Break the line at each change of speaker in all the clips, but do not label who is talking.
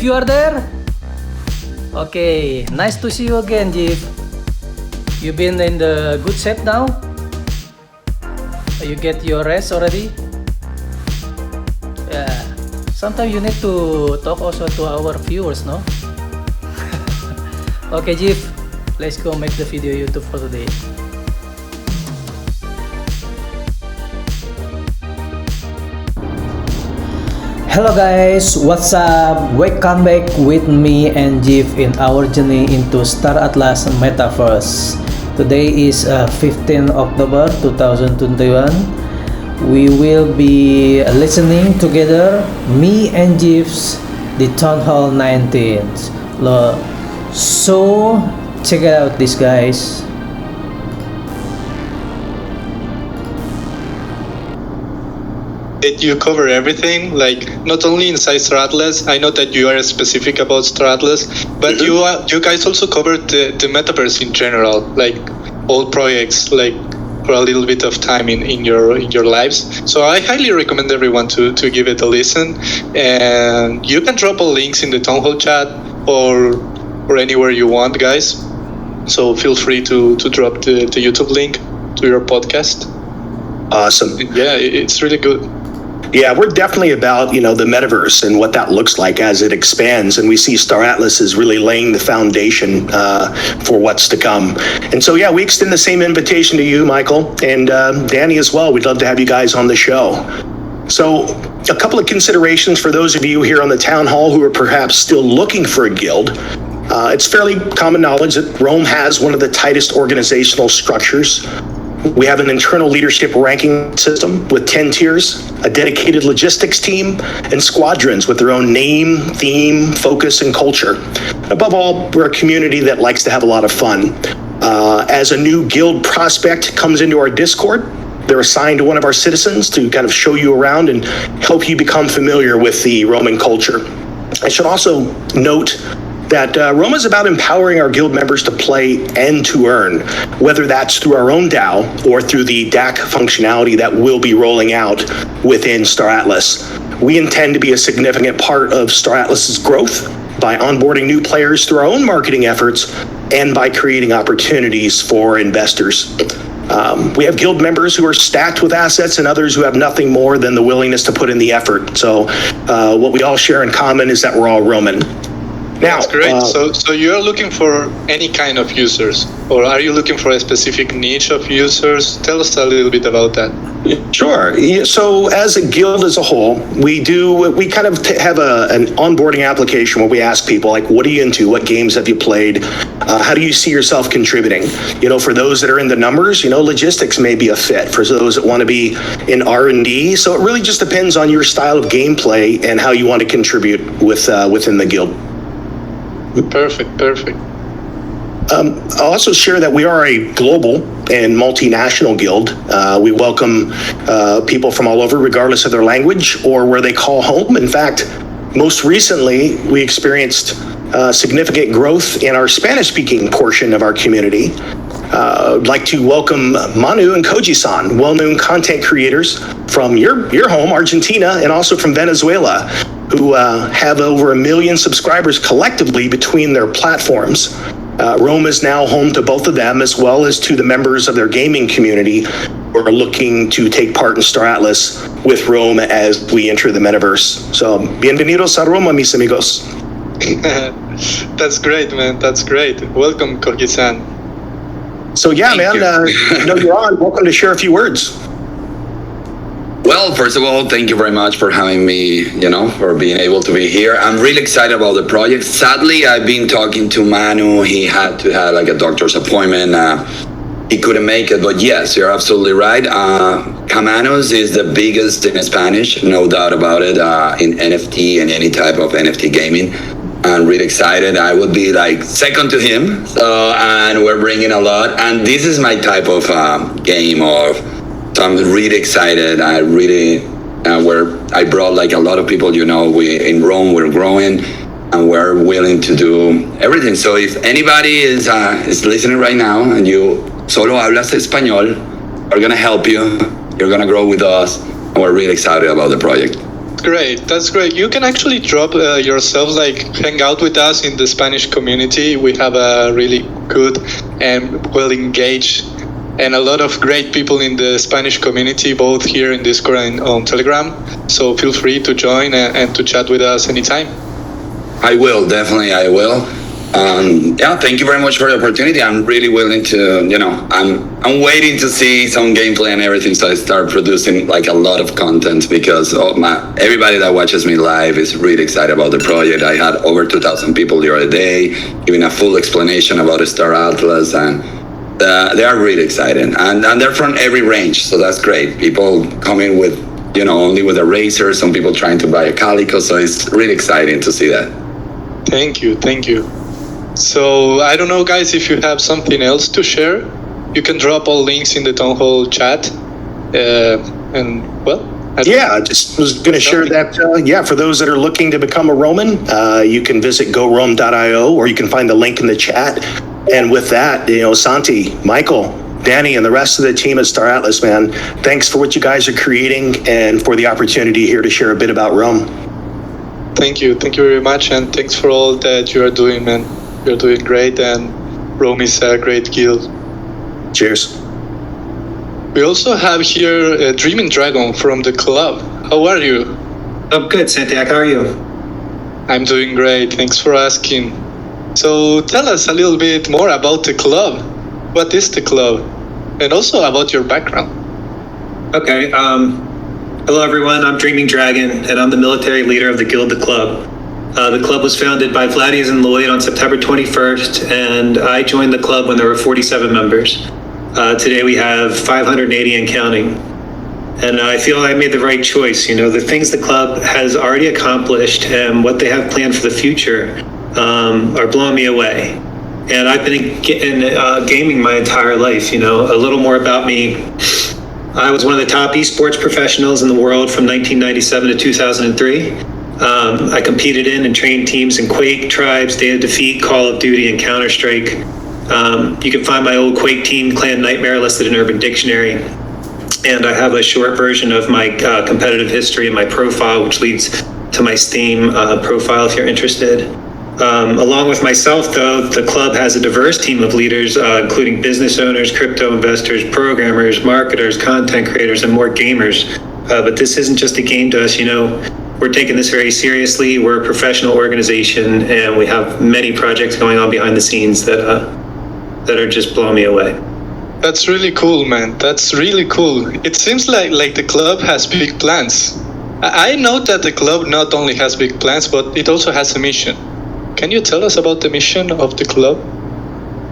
Jeeves, you are there? Okay, nice to see you again, Jeeves. You been in the good shape now? You get your rest already? Yeah. Sometimes you need to talk also to our viewers, no? Okay, Jeeves, let's go make the video YouTube for today. Hello guys, what's up? Welcome back with me and Jeeves in our journey into Star Atlas Metaverse. Today is 15 October 2021. We will be listening together, me and Jeeves, the Townhall 19. So check it out, this guys.
That you cover everything, like not only inside Star Atlas. I know that you are specific about Star Atlas, but you guys also covered the metaverse in general, like all projects, like for a little bit of time in your lives. So I highly recommend everyone to give it a listen, and you can drop all links in the Townhall chat or anywhere you want, guys. So feel free to drop the YouTube link to your podcast.
Awesome.
Yeah, it's really good.
Yeah, we're definitely about, the metaverse and what that looks like as it expands. And we see Star Atlas is really laying the foundation for what's to come. And so, yeah, we extend the same invitation to you, Michael, and Danny as well. We'd love to have you guys on the show. So a couple of considerations for those of you here on the Town Hall who are perhaps still looking for a guild. It's fairly common knowledge that Rome has one of the tightest organizational structures. We have an internal leadership ranking system with 10 tiers, a dedicated logistics team, and squadrons with their own name, theme, focus, and culture. Above all, we're a community that likes to have a lot of fun. As a new guild prospect comes into our Discord, they're assigned to one of our citizens to kind of show you around and help you become familiar with the Roman culture. I should also note that Rome is about empowering our guild members to play and to earn, whether that's through our own DAO or through the DAC functionality that we'll be rolling out within Star Atlas. We intend to be a significant part of Star Atlas's growth by onboarding new players through our own marketing efforts and by creating opportunities for investors. We have guild members who are stacked with assets and others who have nothing more than the willingness to put in the effort. So what we all share in common is that we're all Roman. Now,
that's great. So you're looking for any kind of users, or are you looking for a specific niche of users? Tell us a little bit about that.
Sure. So as a guild as a whole, we kind of have an onboarding application where we ask people, like, what are you into? What games have you played? How do you see yourself contributing? For those that are in the numbers, logistics may be a fit. For those that want to be in R&D, so it really just depends on your style of gameplay and how you want to contribute within the guild.
Perfect.
I'll also share that we are a global and multinational guild. We welcome people from all over, regardless of their language or where they call home. In fact, most recently, we experienced significant growth in our Spanish-speaking portion of our community. I'd like to welcome Manu and Kojisan, well-known content creators from your home, Argentina, and also from Venezuela, who have over 1 million subscribers collectively between their platforms. Rome is now home to both of them, as well as to the members of their gaming community who are looking to take part in Star Atlas with Rome as we enter the metaverse. So, bienvenidos a Roma, mis amigos.
That's great, man. That's great. Welcome, Kojisan.
So, yeah, man, you're on. Welcome to share a few words.
Well, first of all, thank you very much for having me, for being able to be here. I'm really excited about the project. Sadly, I've been talking to Manu. He had to have like a doctor's appointment. He couldn't make it, but yes, you're absolutely right. Camanos is the biggest in Spanish, no doubt about it, in NFT and any type of NFT gaming. I'm really excited. I would be like second to him. And we're bringing a lot. And this is my type of game So I'm really excited. I brought like a lot of people, in Rome, we're growing and we're willing to do everything. So if anybody is listening right now and you solo hablas español, we're going to help you. You're going to grow with us. And we're really excited about the project.
Great, that's great. You can actually drop yourself, like hang out with us in the Spanish community. We have a really good and well engaged and a lot of great people in the Spanish community, both here in Discord and on Telegram. So feel free to join and to chat with us anytime.
I will, definitely I will. Yeah, thank you very much for the opportunity. I'm really willing to, I'm waiting to see some gameplay and everything, so I start producing like a lot of content, because everybody that watches me live is really excited about the project. I had over 2,000 people the other day giving a full explanation about Star Atlas, and they are really excited, and they're from every range, so that's great. People coming with, only with a razor, some people trying to buy a calico, so it's really exciting to see that.
Thank you. So I don't know, guys, if you have something else to share, you can drop all links in the Townhall chat.
I just was going to share that. For those that are looking to become a Roman, you can visit gorome.io, or you can find the link in the chat. And with that, Santi, Michael, Danny, and the rest of the team at Star Atlas, man, thanks for what you guys are creating and for the opportunity here to share a bit about Rome.
Thank you very much, and thanks for all that you are doing, man. You're doing great, and Rome is a great guild.
Cheers.
We also have here Dreaming Dragon from the club. How are you?
I'm good, Santiago. How are you?
I'm doing great. Thanks for asking. So tell us a little bit more about the club. What is the club? And also about your background.
Okay. Hello, everyone. I'm Dreaming Dragon, and I'm the military leader of the Guild, the Club. The club was founded by Vladis and Loid on September 21st, and I joined the club when there were 47 members. Today we have 580 and counting. And I feel I made the right choice. The things the club has already accomplished and what they have planned for the future are blowing me away. And I've been in gaming my entire life. A little more about me. I was one of the top esports professionals in the world from 1997 to 2003. I competed in and trained teams in Quake, Tribes, Day of Defeat, Call of Duty, and Counter-Strike. You can find my old Quake team, Clan Nightmare, listed in Urban Dictionary. And I have a short version of my competitive history in my profile, which leads to my Steam profile if you're interested. Along with myself, though, the club has a diverse team of leaders, including business owners, crypto investors, programmers, marketers, content creators, and more gamers. But this isn't just a game to us, We're taking this very seriously. We're a professional organization, and we have many projects going on behind the scenes that are just blowing me away.
That's really cool, man. That's really cool. It seems like the club has big plans. I know that the club not only has big plans, but it also has a mission. Can you tell us about the mission of the club?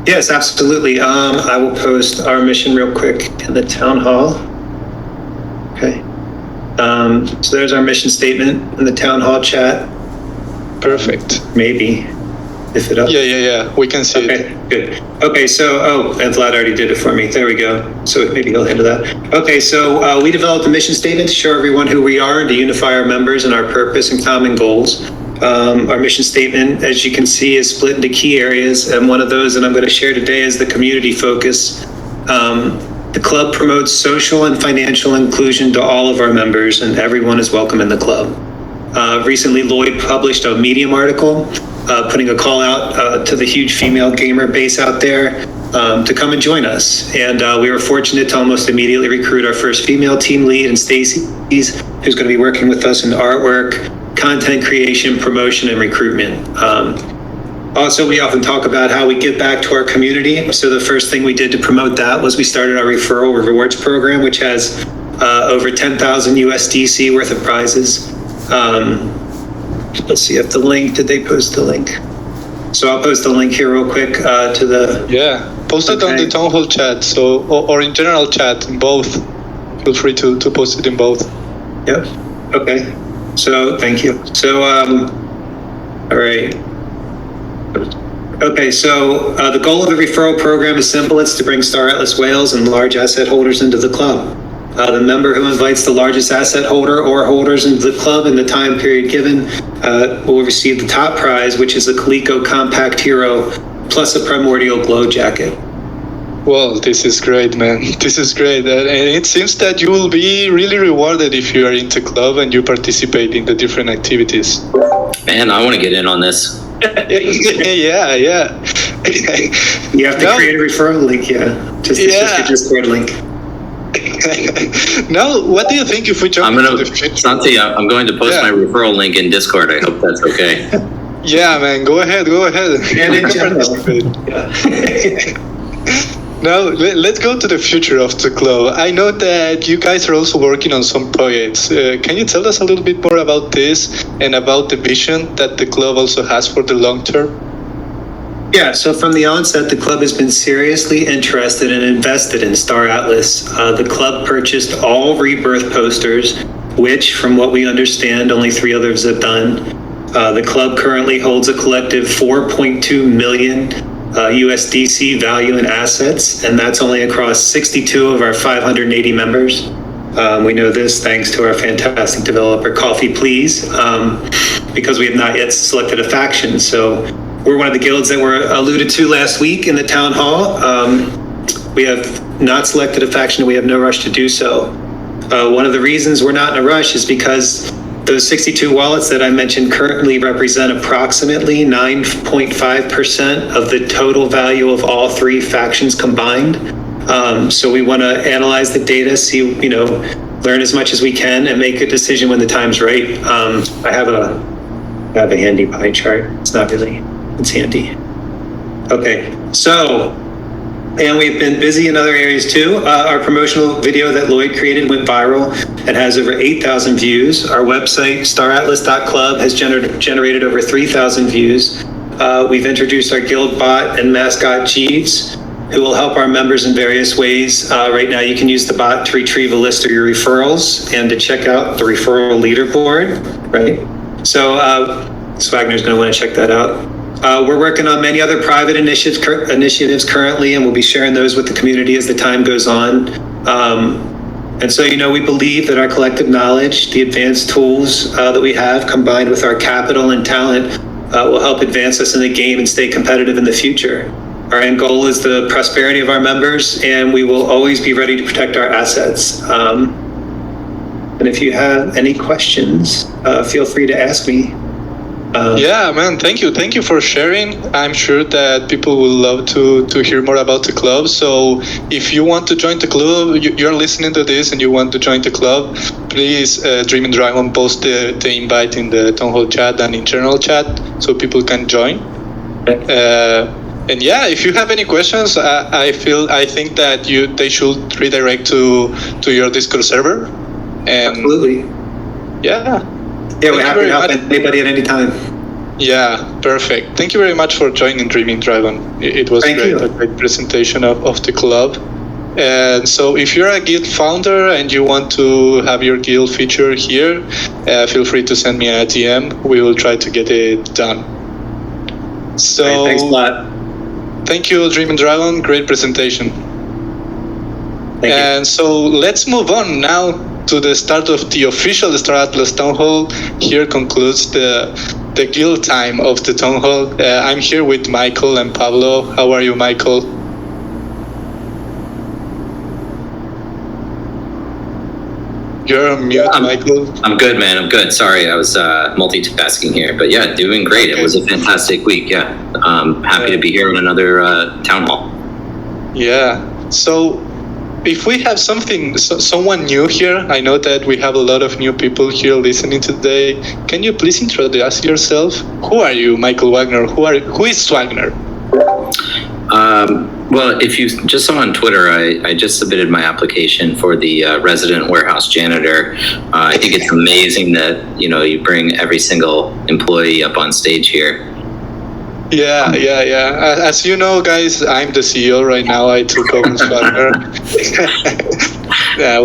Yes, absolutely. I will post our mission real quick in the town hall. Okay. So there's our mission statement in the town hall chat.
Perfect.
Maybe. If it up.
Yeah. We can see it.
Okay, good. Okay, so, and Vlad already did it for me. There we go. So maybe he'll handle that. Okay, so we developed a mission statement to show everyone who we are and to unify our members and our purpose and common goals. Our mission statement, as you can see, is split into key areas, and one of those that I'm going to share today is the community focus. The club promotes social and financial inclusion to all of our members, and everyone is welcome in the club. Recently, Loid published a Medium article putting a call out to the huge female gamer base out there to come and join us. And we were fortunate to almost immediately recruit our first female team lead, and Stacy, who's going to be working with us in artwork, content creation, promotion, and recruitment. Also, we often talk about how we give back to our community. So the first thing we did to promote that was we started our Referral Rewards program, which has over 10,000 USDC worth of prizes. Let's see if the link, did they post the link? So I'll post the link here real quick to the...
Yeah, post it on the Townhall chat, so or in general chat, in both. Feel free to post it in both.
Yep, okay. So, thank you. So, all right. Okay, so the goal of the referral program is simple. It's to bring Star Atlas whales and large asset holders into the club. The member who invites the largest asset holder or holders into the club in the time period given will receive the top prize, which is a Coleco Compact Hero plus a Primordial Glow Jacket.
Well, this is great, man. This is great. And it seems that you will be really rewarded if you are into club and you participate in the different activities.
Man, I want to get in on this.
Yeah.
You have to create a referral link, Just your Discord link.
Now, what do you think if we jump into the future?
Santi, I'm going to post my referral link in Discord. I hope that's okay.
Yeah, man, go ahead.
And in general.
Now, let's go to the future of the club. I know that you guys are also working on some projects. Can you tell us a little bit more about this and about the vision that the club also has for the long term?
Yeah, so from the onset, the club has been seriously interested and invested in Star Atlas. The club purchased all Rebirth posters, which, from what we understand, only 3 others have done. The club currently holds a collective 4.2 million USDC value in assets, and that's only across 62 of our 580 members. We know this thanks to our fantastic developer, Coffee Please, because we have not yet selected a faction. So we're one of the guilds that were alluded to last week in the town hall. We have not selected a faction, and we have no rush to do so. One of the reasons we're not in a rush is because those 62 wallets that I mentioned currently represent approximately 9.5% of the total value of all 3 factions combined. So we want to analyze the data, see, learn as much as we can, and make a decision when the time's right. I have a handy pie chart. It's handy. Okay, so, and we've been busy in other areas too. Our promotional video that Loid created went viral. It has over 8,000 views. Our website, staratlas.club, has generated over 3,000 views. We've introduced our guild bot and mascot Jeeves, who will help our members in various ways. Right now, you can use the bot to retrieve a list of your referrals and to check out the referral leaderboard, right? So Swagner's going to want to check that out. We're working on many other private initiatives currently, and we'll be sharing those with the community as the time goes on. And so, we believe that our collective knowledge, the advanced tools that we have, combined with our capital and talent, will help advance us in the game and stay competitive in the future. Our end goal is the prosperity of our members, and we will always be ready to protect our assets. And if you have any questions, feel free to ask me.
Yeah, man, thank you for sharing. I'm sure that people will love to hear more about the club. So if you want to join the club, you're listening to this and you want to join the club, please Dreaming Dragon post the invite in the Townhall chat and internal chat so people can join. And yeah, if you have any questions, I think that they should redirect to your Discord server. And
absolutely.
Yeah,
we're happy to help anybody at any time.
Yeah, perfect. Thank you very much for joining Dreaming Dragon. It was a great presentation of the club. And so if you're a guild founder and you want to have your guild featured here, feel free to send me a DM. We will try to get it done. So
thanks a lot.
Thank you, Dreaming Dragon. Great presentation.
Thank you.
And so let's move on now to the start of the official Star Atlas Townhall. Here concludes the guild time of the Townhall. I'm here with Michael and Pablo. How are you, Michael? You're on mute, Michael.
I'm good, man. I'm good. Sorry, I was multitasking here. But yeah, doing great. It was a fantastic week. Yeah. Happy to be here on another town hall.
Yeah. So if we have someone new here, I know that we have a lot of new people here listening today. Can you please introduce yourself? Who are you, Michael Wagner? Who is Wagner?
Well, if you just saw on Twitter, I just submitted my application for the resident warehouse janitor. I think it's amazing that, you bring every single employee up on stage here.
Yeah. As you know, guys, I'm the CEO right now. I took over Wagner. Yeah,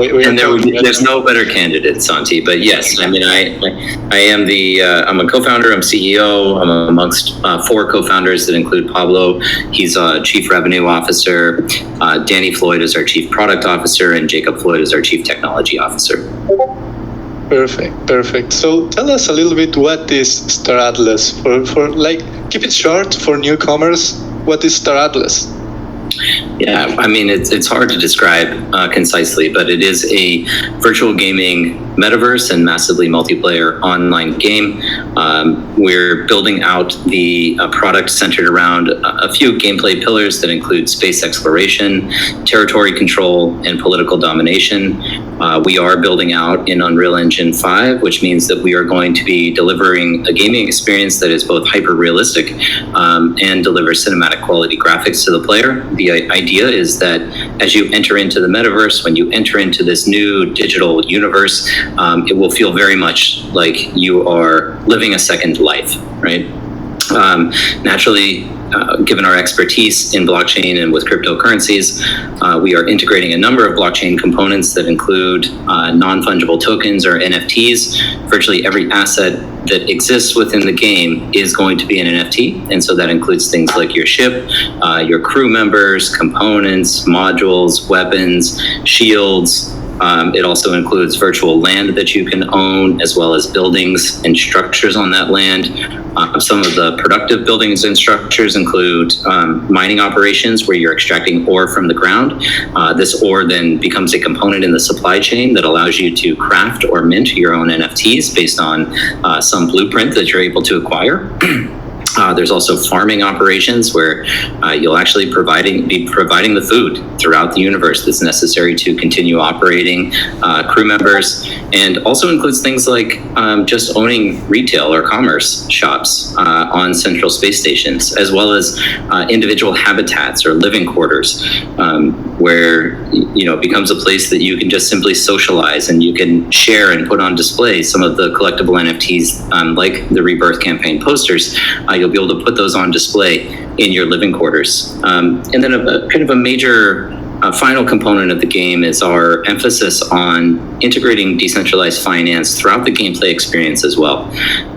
there's no better candidate, Santi. But yes, I mean, I am I'm a co-founder. I'm CEO. I'm amongst 4 co-founders that include Pablo. He's a chief revenue officer. Danny Floyd is our chief product officer, and Jacob Floyd is our chief technology officer.
Perfect. So tell us a little bit, what is Star Atlas? For keep it short for newcomers. What is Star Atlas?
Yeah, I mean, it's hard to describe concisely, but it is a virtual gaming metaverse and massively multiplayer online game. We're building out the product centered around a few gameplay pillars that include space exploration, territory control, and political domination. We are building out in Unreal Engine 5, which means that we are going to be delivering a gaming experience that is both hyper-realistic and delivers cinematic quality graphics to the player. The idea is that as you enter into the metaverse, when you enter into this new digital universe, it will feel very much like you are living a second life, right? Naturally, given our expertise in blockchain and with cryptocurrencies, we are integrating a number of blockchain components that include non-fungible tokens or NFTs. Virtually every asset that exists within the game is going to be an NFT, and so that includes things like your ship, your crew members, components, modules, weapons, shields. It also includes virtual land that you can own, as well as buildings and structures on that land. Some of the productive buildings and structures include mining operations where you're extracting ore from the ground. This ore then becomes a component in the supply chain that allows you to craft or mint your own NFTs based on some blueprint that you're able to acquire. There's also farming operations where you'll actually be providing the food throughout the universe that's necessary to continue operating crew members, and also includes things like just owning retail or commerce shops on central space stations, as well as individual habitats or living quarters where it becomes a place that you can just simply socialize and you can share and put on display some of the collectible NFTs like the Rebirth campaign posters. You'll be able to put those on display in your living quarters. And then a kind of a major final component of the game is our emphasis on integrating decentralized finance throughout the gameplay experience as well.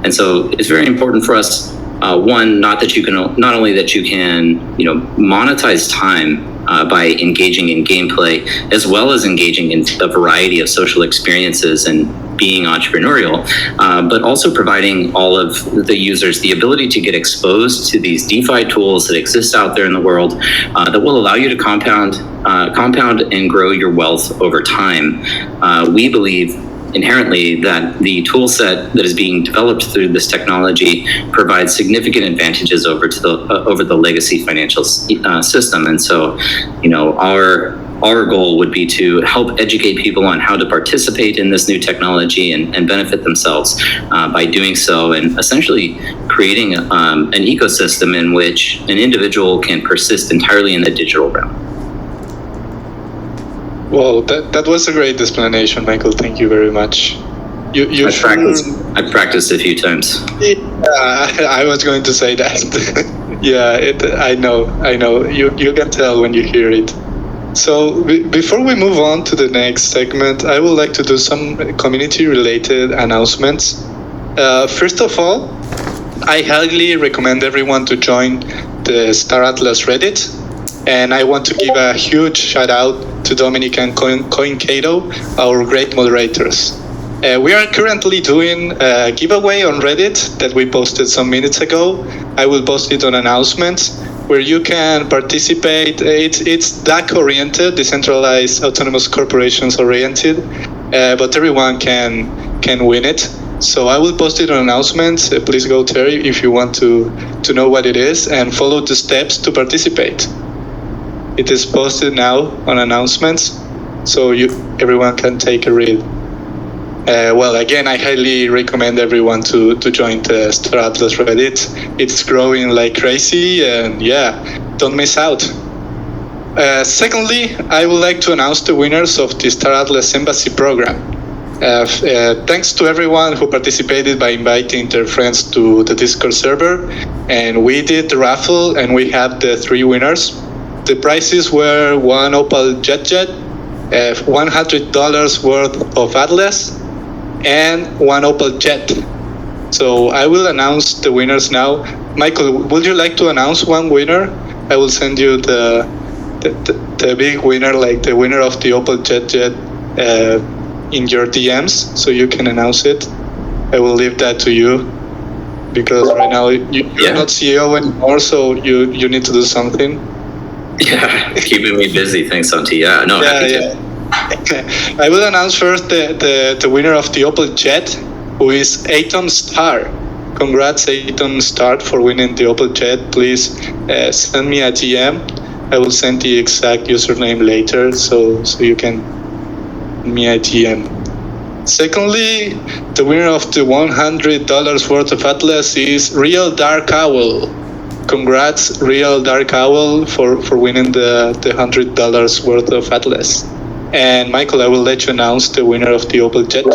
And so it's very important for us, one, not only that you can monetize time by engaging in gameplay, as well as engaging in a variety of social experiences and being entrepreneurial, but also providing all of the users the ability to get exposed to these DeFi tools that exist out there in the world that will allow you to compound and grow your wealth over time. We believe inherently that the tool set that is being developed through this technology provides significant advantages over the legacy financial system. And so, our goal would be to help educate people on how to participate in this new technology and benefit themselves by doing so, and essentially creating an ecosystem in which an individual can persist entirely in the digital realm.
Well, that was a great explanation, Michael. Thank you very much.
I've practiced a few times.
Yeah, I was going to say that. Yeah, I know. You can tell when you hear it. So before we move on to the next segment, I would like to do some community-related announcements. First of all, I highly recommend everyone to join the Star Atlas Reddit. And I want to give a huge shout out to Dominic and CoinCato, our great moderators. We are currently doing a giveaway on Reddit that we posted some minutes ago. I will post it on announcements where you can participate. It's DAC-oriented, decentralized autonomous corporations oriented, but everyone can win it. So I will post it on announcements. Please go there if you want to know what it is and follow the steps to participate. It is posted now on announcements, so everyone can take a read. Well, again, I highly recommend everyone to join the Star Atlas Reddit. It's growing like crazy, and yeah, don't miss out. Secondly, I would like to announce the winners of the Star Atlas Embassy program. Thanks to everyone who participated by inviting their friends to the Discord server, and we did the raffle, and we have the 3 winners. The prizes were 1 Opal JetJet, $100 worth of Atlas, and 1 Opal Jet. So I will announce the winners now. Michael, would you like to announce one winner? I will send you the big winner, like the winner of the Opal JetJet in your DMs, so you can announce it. I will leave that to you, because right now you're not CEO anymore, so you need to do something.
Yeah, keeping me busy. Thanks, Santi. Yeah, no, happy to.
I will announce first the winner of the Opal Jet, who is Aton Star. Congrats, Aton Star, for winning the Opal Jet. Please send me a DM. I will send the exact username later, so you can send me a DM. Secondly, the winner of the $100 worth of Atlas is Real Dark Owl. Congrats, Real Dark Owl, for winning the $100 worth of Atlas. And Michael, I will let you announce the winner of the Opal Jet.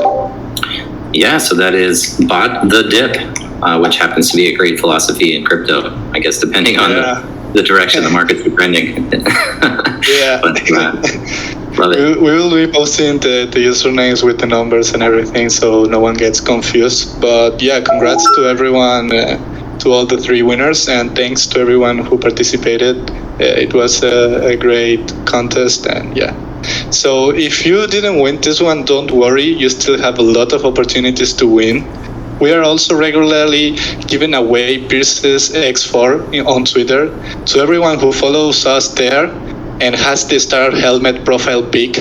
Yeah, so that is Bought the Dip, which happens to be a great philosophy in crypto, I guess, depending on the direction the markets are trending.
Yeah.
But, love it.
We will be posting the usernames with the numbers and everything, so no one gets confused. But yeah, congrats to everyone, to all the 3 winners, and thanks to everyone who participated. It was a great contest, and yeah. So if you didn't win this one, don't worry, you still have a lot of opportunities to win. We are also regularly giving away Pierce's X4 on Twitter to everyone who follows us there and has the Star Helmet profile pic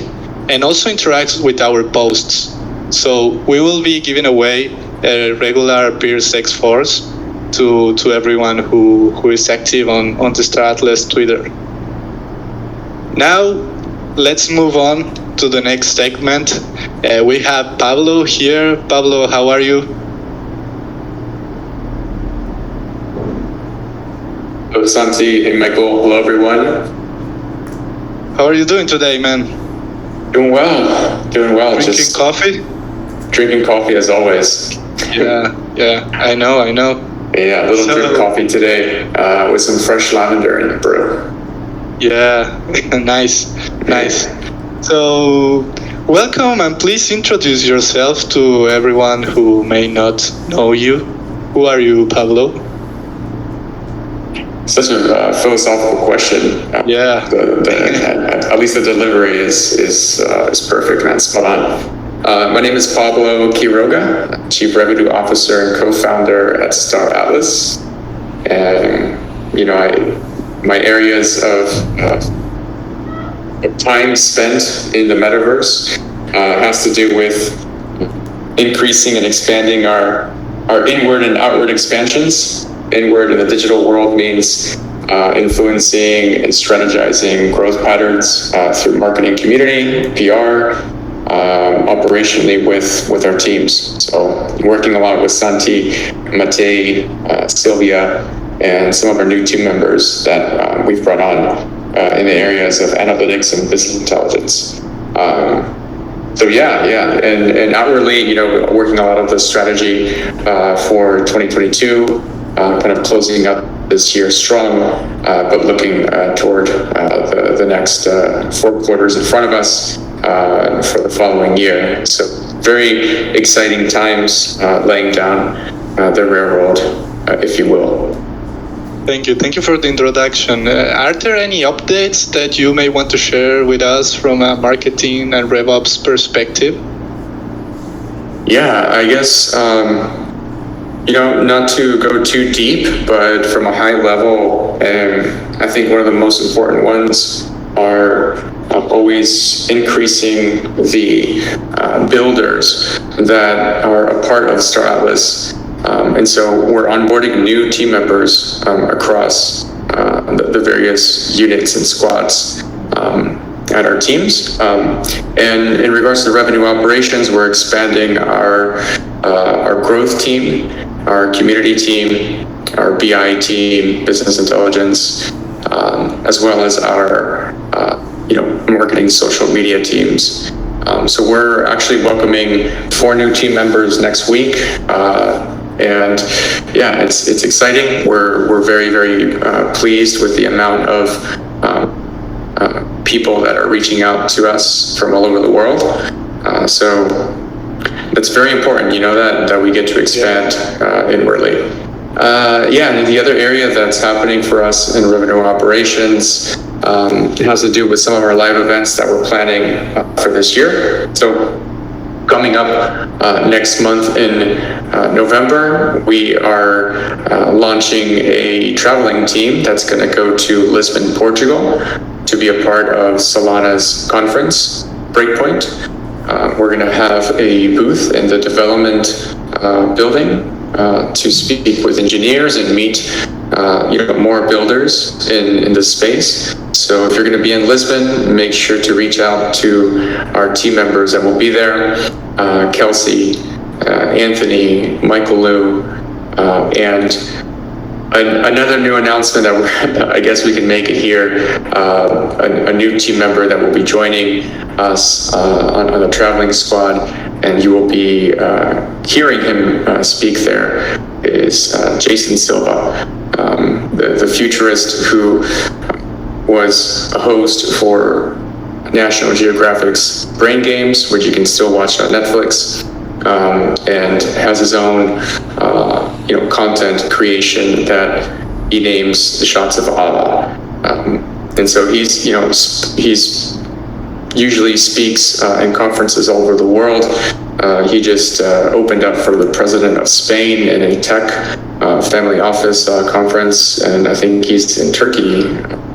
and also interacts with our posts. So we will be giving away regular Pierce X4s to everyone who is active on the Star Atlas Twitter. Now, let's move on to the next segment. We have Pablo here. Pablo, how are you?
Hello, Santi. Hey, Michael. Hello, everyone.
How are you doing today, man?
Doing well. Doing well.
Drinking coffee?
Drinking coffee as always.
Yeah, I know.
Yeah, a little drip coffee today with some fresh lavender in the brew.
Yeah, nice. So, welcome, and please introduce yourself to everyone who may not know you. Who are you, Pablo?
Such a philosophical question.
Yeah.
At least the delivery is perfect, man. Spot on. My name is Pablo Quiroga, Chief Revenue Officer and co-founder at Star Atlas. And my areas of time spent in the Metaverse has to do with increasing and expanding our inward and outward expansions. Inward in the digital world means influencing and strategizing growth patterns through marketing, community, PR, operationally with our teams. So working a lot with Santi, Mate, Sylvia, and some of our new team members that we've brought on in the areas of analytics and business intelligence. And outwardly, working a lot of the strategy for 2022, kind of closing up this year strong, but looking toward the next 4 quarters in front of us for the following year. So very exciting times laying down the railroad, if you will.
Thank you for the introduction. Are there any updates that you may want to share with us from a marketing and RevOps perspective?
Yeah, I guess, not to go too deep, but from a high level, I think one of the most important ones are always increasing the builders that are a part of Star Atlas. And so we're onboarding new team members across the various units and squads at our teams. And in regards to revenue operations, we're expanding our growth team, our community team, our BI team, business intelligence, as well as our marketing social media teams. So we're actually welcoming 4 new team members next week. And yeah, it's exciting. We're very, very pleased with the amount of people that are reaching out to us from all over the world. So that's very important, that we get to expand inwardly. And the other area that's happening for us in revenue operations has to do with some of our live events that we're planning for this year. So coming up next month in November, we are launching a traveling team that's going to go to Lisbon, Portugal, to be a part of Solana's conference, Breakpoint. We're going to have a booth in the development building to speak with engineers and meet more builders in this space. So if you're going to be in Lisbon, make sure to reach out to our team members that will be there, Kelsey, Anthony, Michael Liu, and another new announcement that I guess we can make it here, a new team member that will be joining us on the traveling squad, and you will be hearing him speak there, is Jason Silva, the futurist who was a host for National Geographic's Brain Games, which you can still watch on Netflix, and has his own content creation that he names the Shots of Allah. And so he's usually speaks in conferences all over the world. He just opened up for the president of Spain in a tech family office conference, and I think he's in Turkey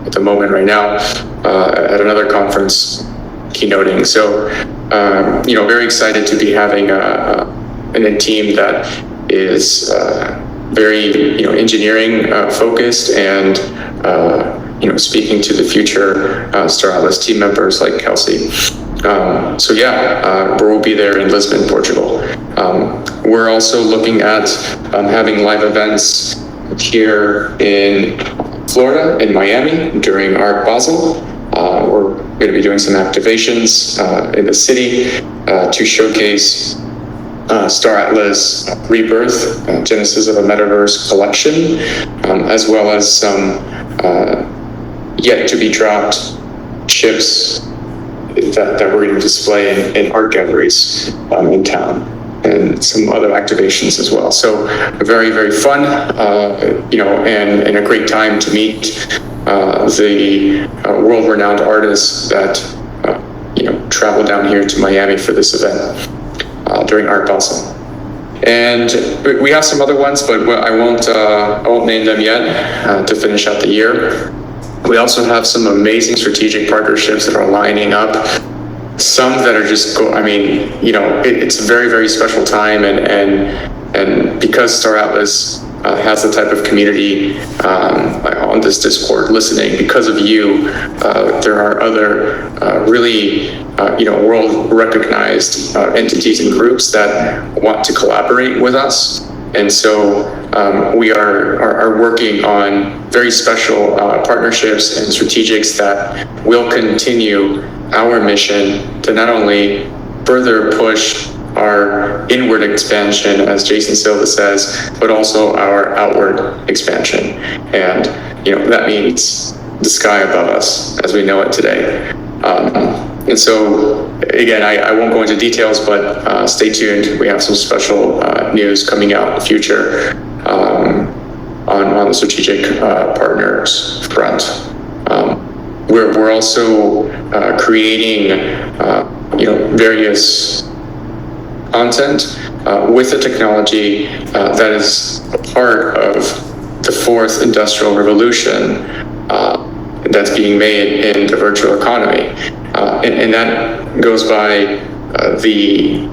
at the moment right now at another conference keynoting. So, very excited to be having a team that is very engineering focused and speaking to the future Star Atlas team members like Kelsey. We'll be there in Lisbon, Portugal. We're also looking at having live events here in Florida, in Miami, during Art Basel. We're going to be doing some activations in the city to showcase Star Atlas Rebirth, Genesis of a Metaverse collection, as well as some yet to be dropped chips that we're going to display in art galleries in town, and some other activations as well. So very, very fun, and a great time to meet the world-renowned artists that travel down here to Miami for this event during Art Basel. And we have some other ones, but I won't name them yet to finish out the year. We also have some amazing strategic partnerships that are lining up. Some that are just it's a very, very special time, and because Star Atlas has the type of community on this Discord listening, because of you, there are other really world recognized entities and groups that want to collaborate with us. And so we are working on very special partnerships and strategics that will continue our mission to not only further push our inward expansion, as Jason Silva says, but also our outward expansion. And that means the sky above us as we know it today. And so, again, I won't go into details, but stay tuned. We have some special news coming out in the future on the strategic partners front. We're also creating, various content with the technology that is a part of the fourth industrial revolution that's being made in the virtual economy. And that goes by the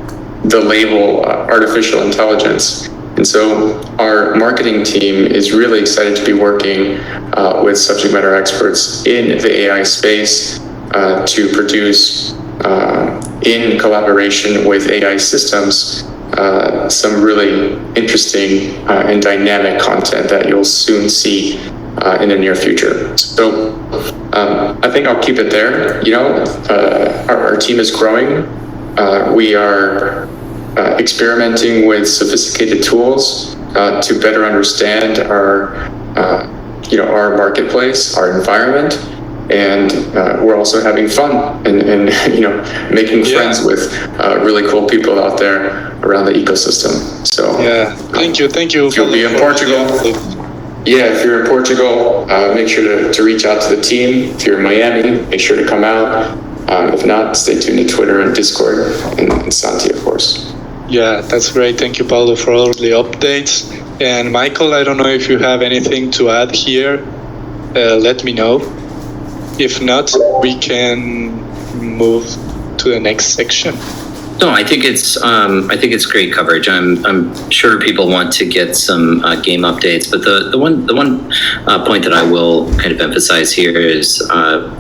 label artificial intelligence. And so our marketing team is really excited to be working with subject matter experts in the AI space to produce, in collaboration with AI systems, some really interesting and dynamic content that you'll soon see in the near future. So I think I'll keep it there. Our team is growing. We are experimenting with sophisticated tools to better understand our marketplace, our environment, and we're also having fun and making friends with really cool people out there around the ecosystem. So
thank you.
If you'll be in Portugal. If you're in Portugal, make sure to reach out to the team. If you're in Miami, make sure to come out. If not, stay tuned to Twitter and Discord and Santi, of course.
Yeah, that's great. Thank you, Paulo, for all the updates. And Michael, I don't know if you have anything to add here. Let me know. If not, we can move to the next section.
No, I think it's great coverage. I'm sure people want to get some game updates, but the one point that I will kind of emphasize here is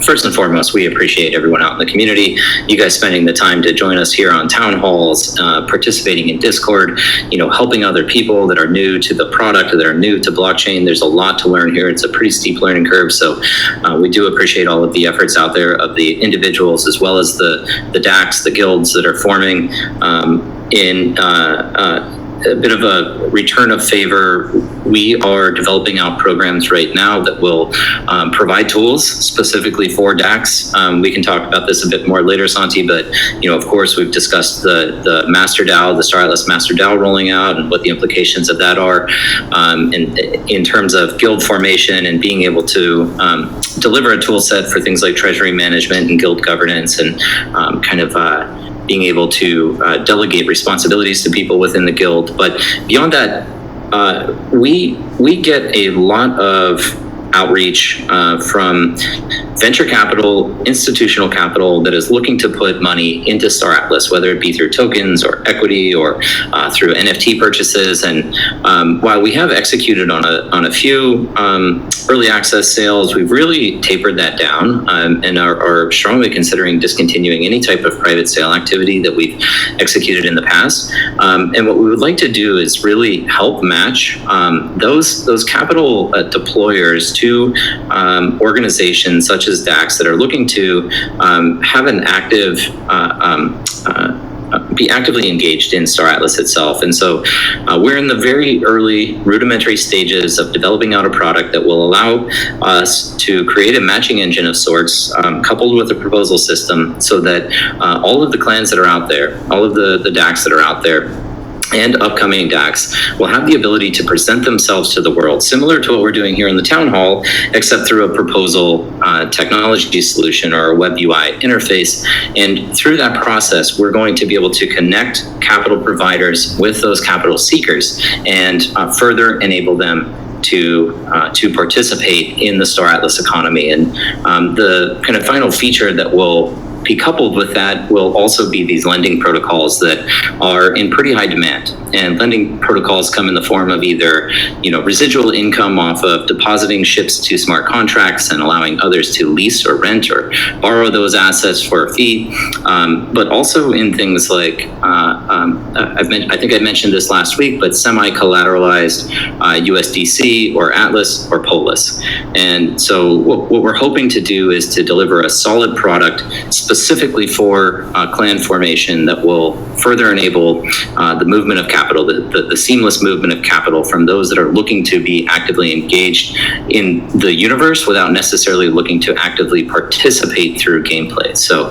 first and foremost, we appreciate everyone out in the community. You guys spending the time to join us here on town halls, participating in Discord, helping other people that are new to the product, that are new to blockchain. There's a lot to learn here. It's a pretty steep learning curve, so we do appreciate all of the efforts out there of the individuals as well as the DACs, the guilds that are forming. In a bit of a return of favor, we are developing out programs right now that will provide tools specifically for DACs. We can talk about this a bit more later, Santi, but of course, we've discussed the Master DAO, the Star Atlas Master DAO rolling out and what the implications of that are in terms of guild formation and being able to deliver a tool set for things like treasury management and guild governance and being able to delegate responsibilities to people within the guild. But beyond that, we get a lot of outreach from venture capital, institutional capital that is looking to put money into Star Atlas, whether it be through tokens or equity or through NFT purchases. And while we have executed on a few early access sales, we've really tapered that down and are strongly considering discontinuing any type of private sale activity that we've executed in the past. And what we would like to do is really help match those capital deployers to organizations such as DACs that are looking to have an active be actively engaged in Star Atlas itself. And so we're in the very early rudimentary stages of developing out a product that will allow us to create a matching engine of sorts, coupled with a proposal system, so that all of the clans that are out there, all of the DACs that are out there, and upcoming DACs will have the ability to present themselves to the world, similar to what we're doing here in the town hall, except through a proposal technology solution or a web UI interface. And through that process, we're going to be able to connect capital providers with those capital seekers and further enable them to participate in the Star Atlas economy. And the kind of final feature that will be coupled with that will also be these lending protocols that are in pretty high demand. And lending protocols come in the form of either, residual income off of depositing ships to smart contracts and allowing others to lease or rent or borrow those assets for a fee, but also in things like, I think I mentioned this last week, but semi-collateralized USDC or Atlas or Polis. And so what we're hoping to do is to deliver a solid product specifically for clan formation that will further enable the movement of capital, the seamless movement of capital from those that are looking to be actively engaged in the universe without necessarily looking to actively participate through gameplay. So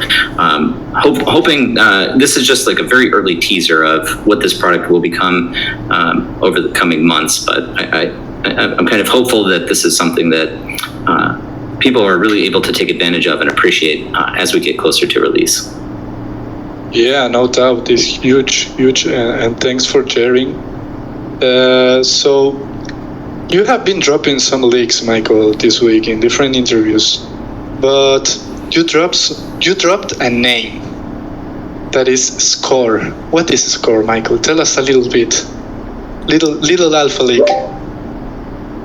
hoping this is just like a very early teaser of what this product will become over the coming months, but I'm kind of hopeful that this is something that people are really able to take advantage of and appreciate as we get closer to release.
Yeah, no doubt. It's huge, and thanks for sharing. So you have been dropping some leaks, Michael, this week in different interviews, but you dropped a name that is Score. What is Score, Michael? Tell us a little bit. Little alpha leak.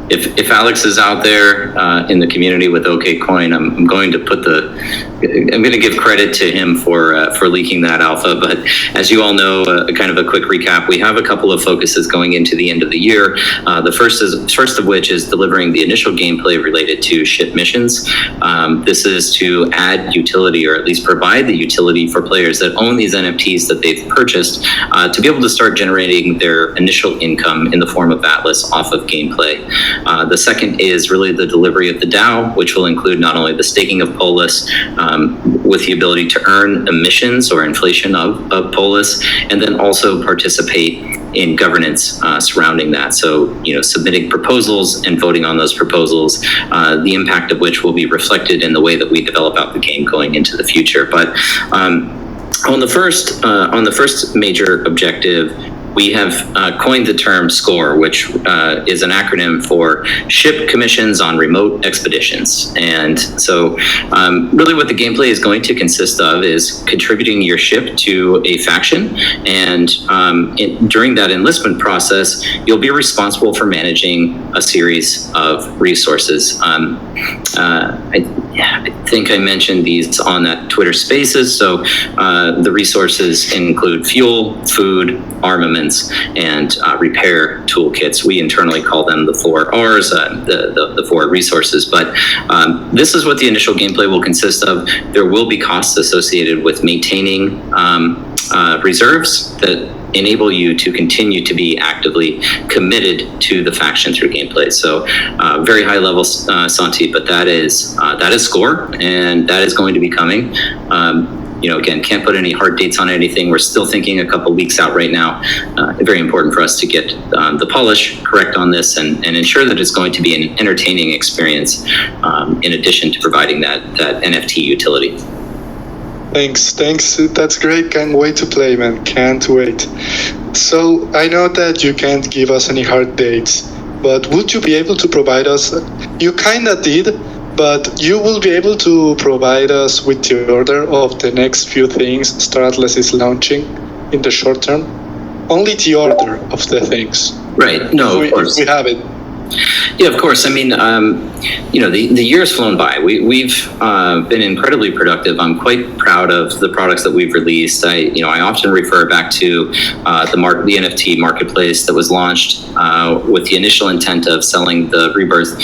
If Alex is out there in the community with OKCoin, I'm going to give credit to him for leaking that alpha. But as you all know, kind of a quick recap, we have a couple of focuses going into the end of the year. The first of which is delivering the initial gameplay related to ship missions. This is to add utility, or at least provide the utility for players that own these NFTs that they've purchased to be able to start generating their initial income in the form of Atlas off of gameplay. The second is really the delivery of the DAO, which will include not only the staking of Polis with the ability to earn emissions or inflation of Polis, and then also participate in governance surrounding that. So, submitting proposals and voting on those proposals, the impact of which will be reflected in the way that we develop out the game going into the future. But on the first major objective, we have coined the term SCORE, which is an acronym for Ship Commissions on Remote Expeditions. And so really what the gameplay is going to consist of is contributing your ship to a faction. And during that enlistment process, you'll be responsible for managing a series of resources. I think I mentioned these on that Twitter Spaces. So the resources include fuel, food, armaments, and repair toolkits. We internally call them the 4 R's, the 4 resources. But this is what the initial gameplay will consist of. There will be costs associated with maintaining reserves that enable you to continue to be actively committed to the faction through gameplay. So very high level, Santi, but that is SCORE, and that is going to be coming. Again, can't put any hard dates on anything. We're still thinking a couple weeks out right now. Very important for us to get the polish correct on this and ensure that it's going to be an entertaining experience in addition to providing that NFT utility.
Thanks. That's great. Can't wait to play, man. Can't wait. So I know that you can't give us any hard dates, but would you be able to provide us? You kind of did, but you will be able to provide us with the order of the next few things Star Atlas is launching in the short term? Only the order of the things.
Right. No, of course.
If we have it.
Yeah, of course. I mean, the year's flown by. We've been incredibly productive. I'm quite proud of the products that we've released. I often refer back to the NFT marketplace that was launched with the initial intent of selling the Rebirth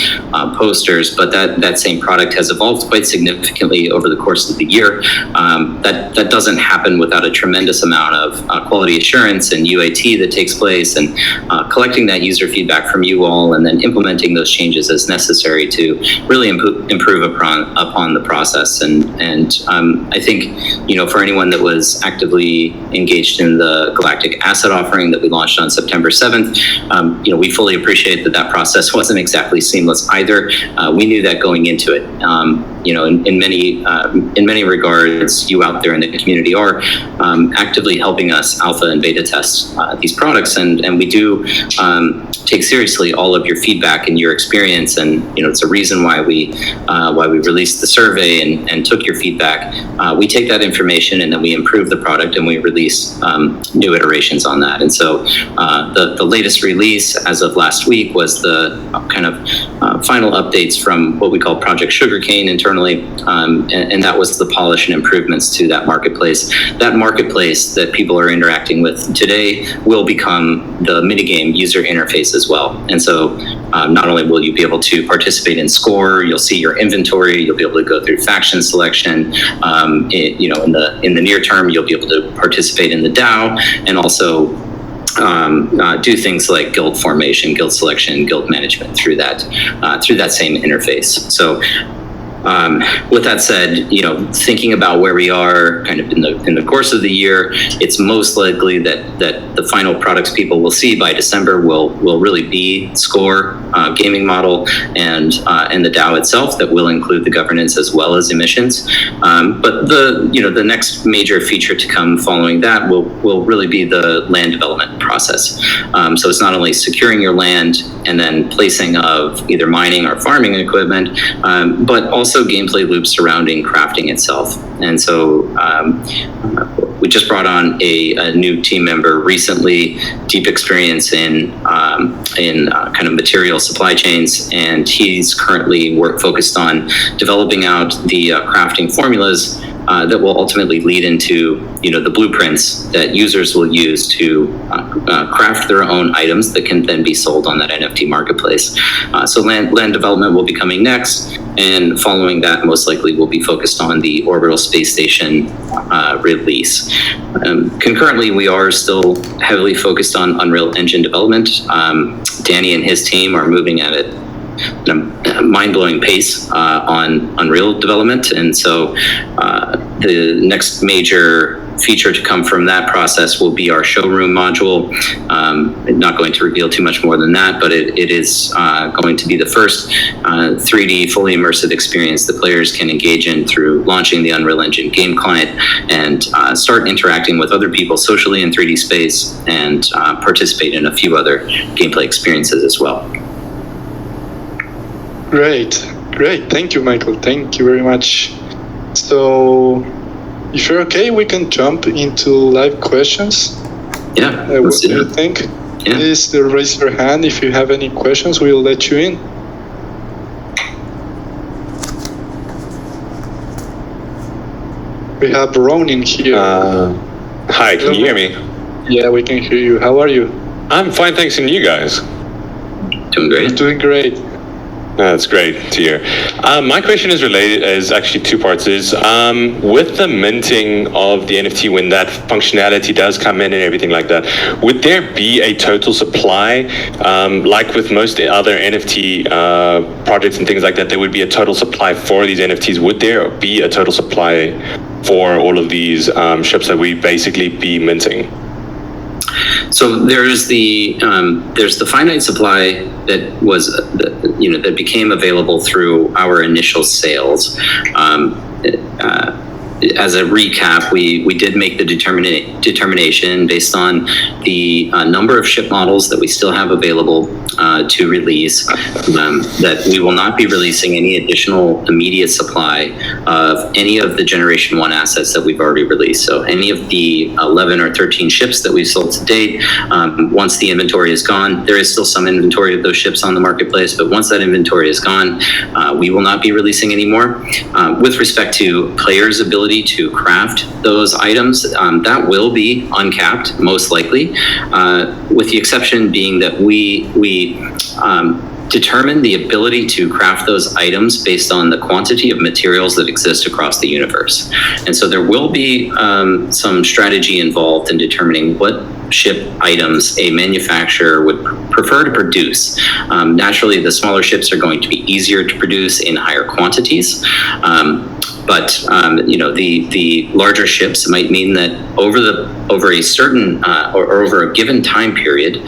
posters, but that same product has evolved quite significantly over the course of the year. That doesn't happen without a tremendous amount of quality assurance and UAT that takes place, and collecting that user feedback from you all, and then implementing those changes as necessary to really improve upon the process. And I think, for anyone that was actively engaged in the Galactic Asset offering that we launched on September 7th, we fully appreciate that process wasn't exactly seamless either. We knew that going into it. In many regards, you out there in the community are actively helping us alpha and beta test these products, and we do take seriously all of your feedback and your experience, and it's a reason why we released the survey and took your feedback. We take that information and then we improve the product and we release new iterations on that. And so the latest release as of last week was the kind of final updates from what we call Project Sugarcane internally, and that was the polish and improvements to that marketplace. That marketplace that people are interacting with today will become the minigame user interface as well. And so not only will you be able to participate in SCORE, you'll see your inventory, you'll be able to go through faction selection. In the near term, you'll be able to participate in the DAO, and also do things like guild formation, guild selection, guild management through that same interface. So with that said, thinking about where we are kind of in the course of the year, it's most likely that the final products people will see by December will really be SCORE gaming model and the DAO itself that will include the governance as well as emissions. But the next major feature to come following that will really be the land development process. So it's not only securing your land and then placing of either mining or farming equipment, but also gameplay loops surrounding crafting itself. And so we just brought on a new team member recently, deep experience in kind of material supply chains, and he's currently focused on developing out the crafting formulas that will ultimately lead into the blueprints that users will use to craft their own items that can then be sold on that NFT marketplace. So land development will be coming next, and following that, most likely will be focused on the orbital space station release. Concurrently, we are still heavily focused on Unreal Engine development. Danny and his team are moving at it mind-blowing pace on Unreal development. And so the next major feature to come from that process will be our showroom module. I'm not going to reveal too much more than that, but it is going to be the first 3D fully immersive experience that players can engage in through launching the Unreal Engine game client and start interacting with other people socially in 3D space and participate in a few other gameplay experiences as well.
Great. Thank you, Michael. Thank you very much. So, if you're okay, we can jump into live questions.
Yeah.
What do you think?
Yeah.
Please raise your hand if you have any questions. We'll let you in. We have Ronin here.
Hi, can you hear me?
Yeah, we can hear you. How are you?
I'm fine, thanks, and you guys?
Doing great.
Doing great.
That's great to hear. My question is actually two parts. With the minting of the NFT, when that functionality does come in and everything like that, would there be a total supply, like with most other NFT projects and things like that, there would be a total supply for these NFTs? Would there be a total supply for all of these ships that we basically be minting?
So there's the finite supply that was that became available through our initial sales. As a recap, we did make the determination based on the number of ship models that we still have available to release, that we will not be releasing any additional immediate supply of any of the Generation 1 assets that we've already released. So any of the 11 or 13 ships that we've sold to date, once the inventory is gone, there is still some inventory of those ships on the marketplace, but once that inventory is gone, we will not be releasing anymore. With respect to players' ability to craft those items, that will be uncapped, most likely, with the exception being that we determine the ability to craft those items based on the quantity of materials that exist across the universe. And so there will be some strategy involved in determining what ship items a manufacturer would prefer to produce. Naturally, the smaller ships are going to be easier to produce in higher quantities. But the larger ships might mean that over a certain or over a given time period,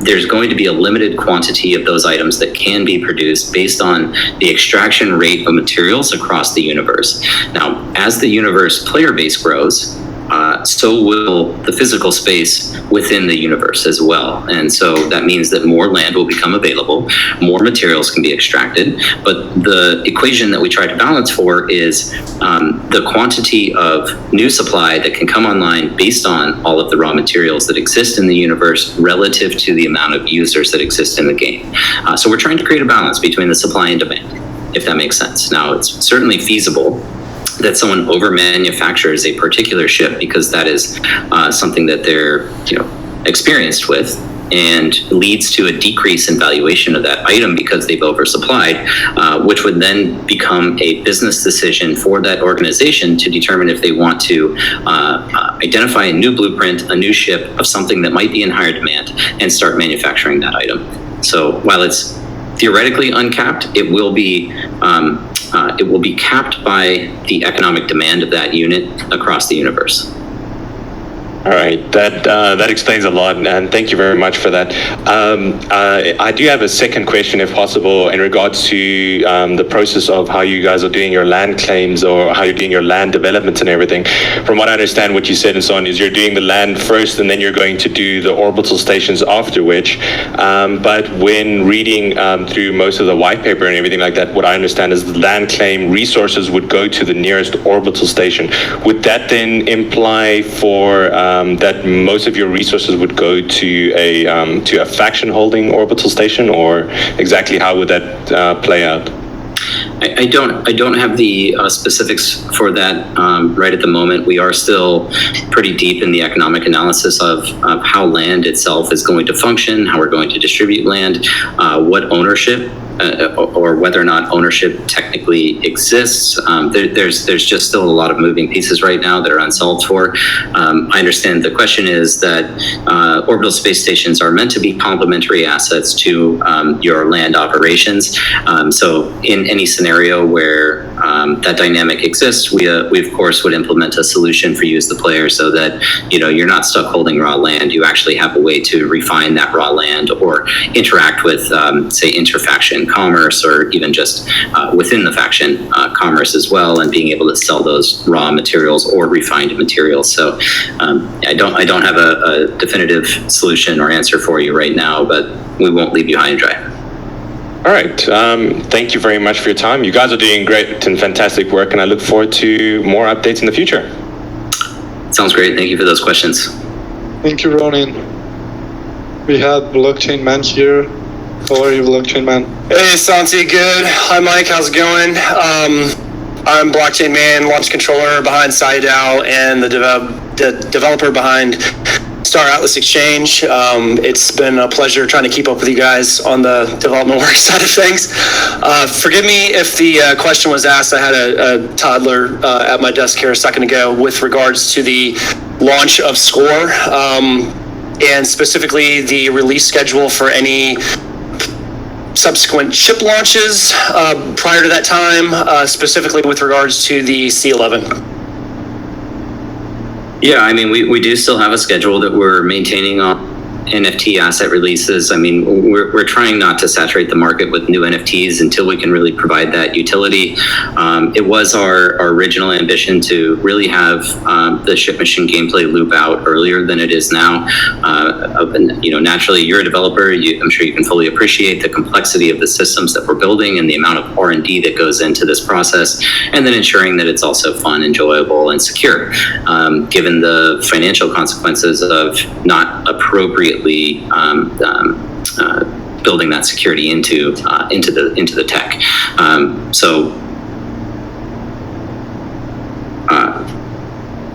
there's going to be a limited quantity of those items that can be produced based on the extraction rate of materials across the universe. Now, as the universe player base grows, so will the physical space within the universe as well. And so that means that more land will become available, more materials can be extracted, but the equation that we try to balance for is the quantity of new supply that can come online based on all of the raw materials that exist in the universe relative to the amount of users that exist in the game. So we're trying to create a balance between the supply and demand, if that makes sense. Now, it's certainly feasible that someone over manufactures a particular ship because that is something that they're experienced with, and leads to a decrease in valuation of that item because they've oversupplied, which would then become a business decision for that organization to determine if they want to identify a new blueprint, a new ship of something that might be in higher demand, and start manufacturing that item. So while it's theoretically uncapped, it will be capped by the economic demand of that unit across the universe.
All right, that explains a lot, and thank you very much for that. I do have a second question, if possible, in regards to the process of how you guys are doing your land claims or how you're doing your land development and everything. From what I understand, what you said and so on is you're doing the land first, and then you're going to do the orbital stations after which. But when reading through most of the white paper and everything like that, what I understand is the land claim resources would go to the nearest orbital station. Would that then imply for that most of your resources would go to a faction holding orbital station, or exactly how would that play out?
I don't have the specifics for that right at the moment. We are still pretty deep in the economic analysis of how land itself is going to function, how we're going to distribute land, what ownership or whether or not ownership technically exists. There's just still a lot of moving pieces right now that are unsolved for. I understand the question is that orbital space stations are meant to be complementary assets to your land operations. So in any scenario where that dynamic exists, we of course would implement a solution for you as the player, so that you're not stuck holding raw land. You actually have a way to refine that raw land or interact with, say, interfaction commerce, or even just within the faction commerce as well, and being able to sell those raw materials or refined materials. So I don't have a definitive solution or answer for you right now, but we won't leave you high and dry.
All right. Thank you very much for your time. You guys are doing great and fantastic work, and I look forward to more updates in the future.
Sounds great. Thank you for those questions.
Thank you, Ronin. We have Blockchain Man here. How are you, Blockchain Man?
Hey, Santi, good. Hi, Mike, how's it going? I'm Blockchain Man, launch controller behind SciDAO and the developer behind Star Atlas Exchange. It's been a pleasure trying to keep up with you guys on the development work side of things. Forgive me if the question was asked. I had a toddler at my desk here a second ago with regards to the launch of Score, and specifically the release schedule for any subsequent ship launches prior to that time, specifically with regards to the C11.
Yeah, I mean, we do still have a schedule that we're maintaining on NFT asset releases. I mean, we're trying not to saturate the market with new NFTs until we can really provide that utility. It was our original ambition to really have the ship mission gameplay loop out earlier than it is now. Naturally, you're a developer. I'm sure you can fully appreciate the complexity of the systems that we're building and the amount of R&D that goes into this process, and then ensuring that it's also fun, enjoyable, and secure, given the financial consequences of not appropriately building that security into the tech.